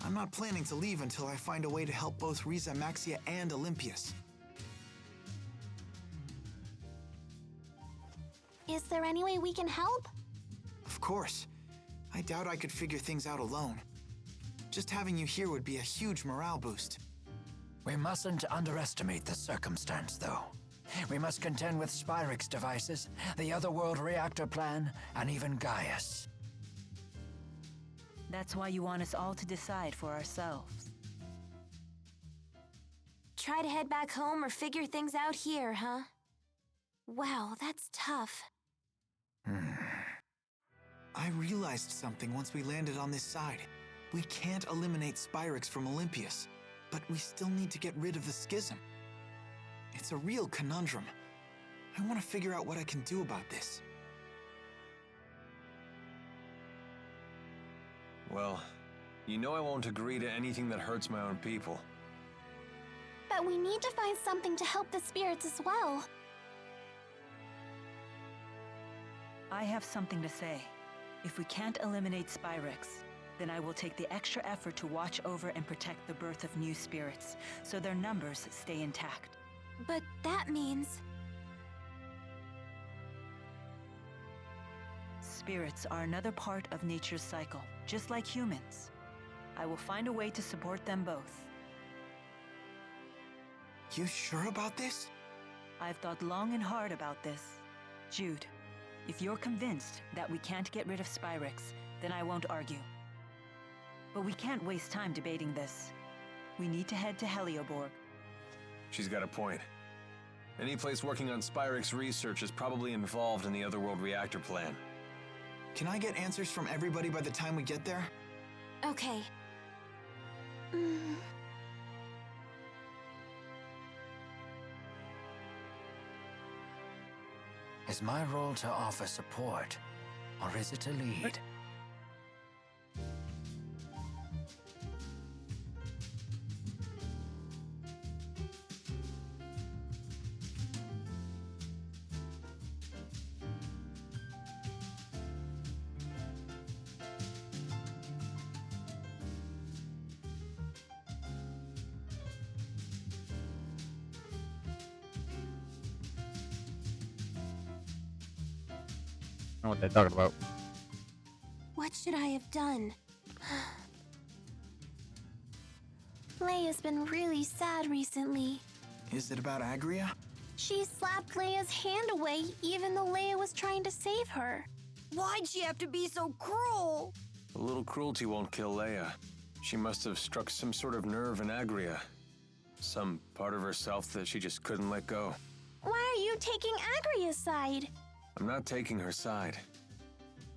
I'm not planning to leave until I find a way to help both Rize Maxia and Olympias. Is there any way we can help? Of course. I doubt I could figure things out alone. Just having you here would be a huge morale boost. We mustn't underestimate the circumstance, though. We must contend with Spyrix devices, the Otherworld reactor plan, and even Gaius. That's why you want us all to decide for ourselves. Try to head back home or figure things out here, huh? Wow, that's tough. I realized something once we landed on this side. We can't eliminate Spyrix from Olympias, but we still need to get rid of the schism. It's a real conundrum. I want to figure out what I can do about this. Well, you know I won't agree to anything that hurts my own people. But we need to find something to help the spirits as well. I have something to say. If we can't eliminate Spyrix, then I will take the extra effort to watch over and protect the birth of new spirits, so their numbers stay intact. But that means... Spirits are another part of nature's cycle, just like humans. I will find a way to support them both. You sure about this? I've thought long and hard about this. Jude, if you're convinced that we can't get rid of Spyrix, then I won't argue. But we can't waste time debating this. We need to head to Helioborg. She's got a point. Any place working on Spyrix research is probably involved in the Otherworld reactor plan. Can I get answers from everybody by the time we get there? Okay. Is my role to offer support, or is it to lead? I don't know what they're talking about. What should I have done? Leia's been really sad recently. Is it about Agria? She slapped Leia's hand away even though Leia was trying to save her. Why'd she have to be so cruel? A little cruelty won't kill Leia. She must have struck some sort of nerve in Agria. Some part of herself that she just couldn't let go. Why are you taking Agria's side? I'm not taking her side.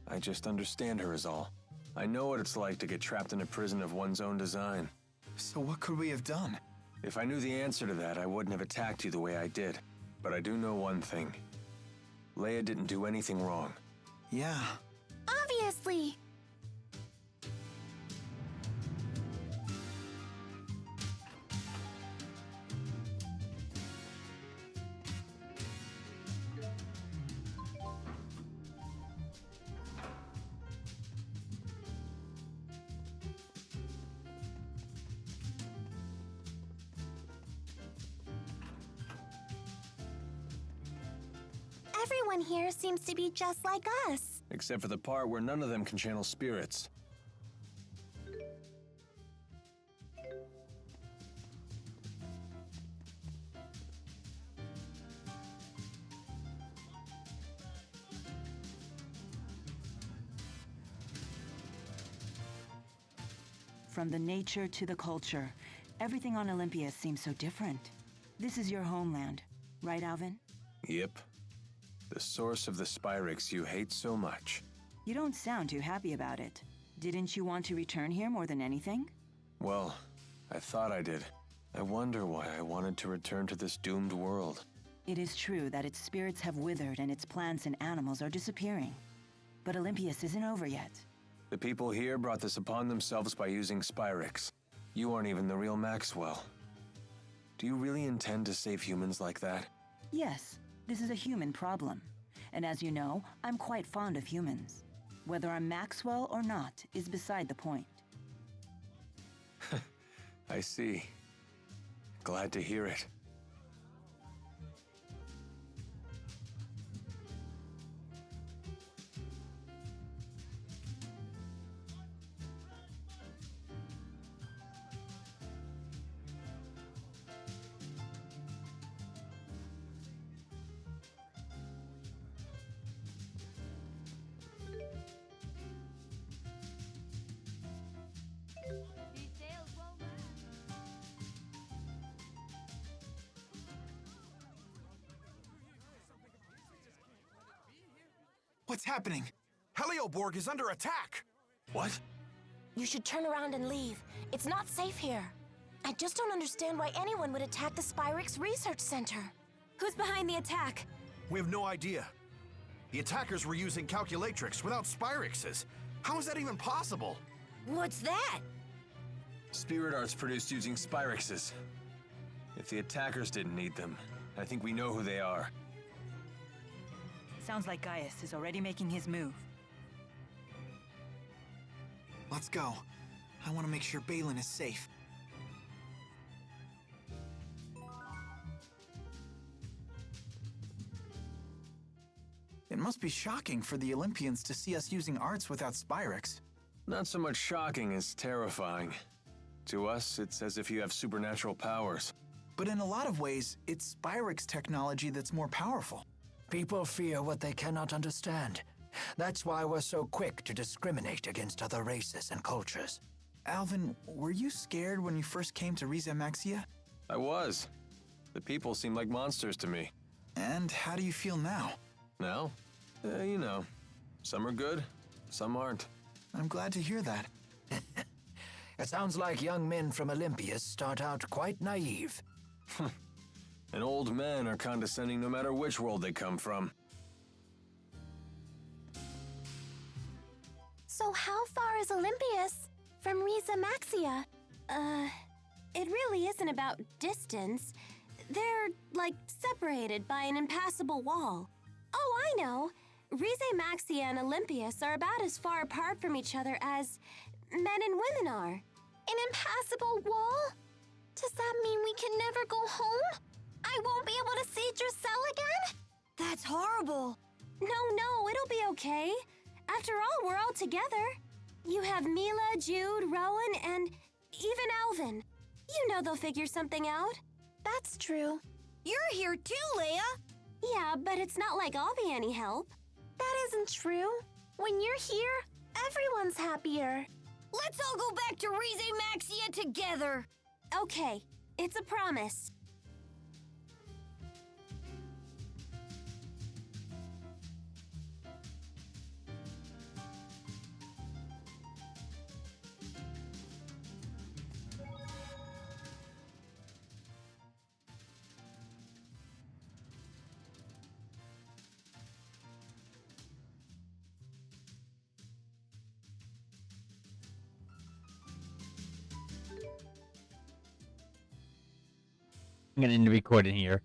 I just understand her is all. I know what it's like to get trapped in a prison of one's own design. So what could we have done? If I knew the answer to that, I wouldn't have attacked you the way I did. But I do know one thing. Leia didn't do anything wrong. Yeah. Obviously! Everyone here seems to be just like us. Except for the part where none of them can channel spirits. From the nature to the culture, everything on Olympia seems so different. This is your homeland, right, Alvin? Yep. The source of the Spyrix you hate so much. You don't sound too happy about it. Didn't you want to return here more than anything? Well, I thought I did. I wonder why I wanted to return to this doomed world. It is true that its spirits have withered and its plants and animals are disappearing. But Olympias isn't over yet. The people here brought this upon themselves by using Spyrix. You aren't even the real Maxwell. Do you really intend to save humans like that? Yes, this is a human problem. And as you know, I'm quite fond of humans. Whether I'm Maxwell or not is beside the point. I see. Glad to hear it. What's happening? Helioborg is under attack! What? You should turn around and leave. It's not safe here. I just don't understand why anyone would attack the Spyrix Research Center. Who's behind the attack? We have no idea. The attackers were using calculatrix without Spyrixes. How is that even possible? What's that? Spirit arts produced using Spyrixes. If the attackers didn't need them, I think we know who they are. Sounds like Gaius is already making his move. Let's go. I want to make sure Balin is safe. It must be shocking for the Olympians to see us using arts without Spyrix. Not so much shocking as terrifying. To us, it's as if you have supernatural powers. But in a lot of ways, it's Spyrix technology that's more powerful. People fear what they cannot understand. That's why we're so quick to discriminate against other races and cultures. Alvin, were you scared when you first came to Riza Maxia? I was. The people seemed like monsters to me. And how do you feel now? Now? You know. Some are good, some aren't. I'm glad to hear that. It sounds like young men from Olympias start out quite naive. And old men are condescending no matter which world they come from. So how far is Olympias from Riza Maxia? It really isn't about distance. They're, like, separated by an impassable wall. Oh, I know. Rize Maxia and Olympias are about as far apart from each other as men and women are. An impassable wall? Does that mean we can never go home? I won't be able to see Drusilla again? That's horrible. No, it'll be okay. After all, we're all together. You have Mila, Jude, Rowan, and even Alvin. You know they'll figure something out. That's true. You're here too, Leia. Yeah, but it's not like I'll be any help. That isn't true. When you're here, everyone's happier. Let's all go back to Rize Maxia together. Okay, it's a promise. I'm gonna end the recording here.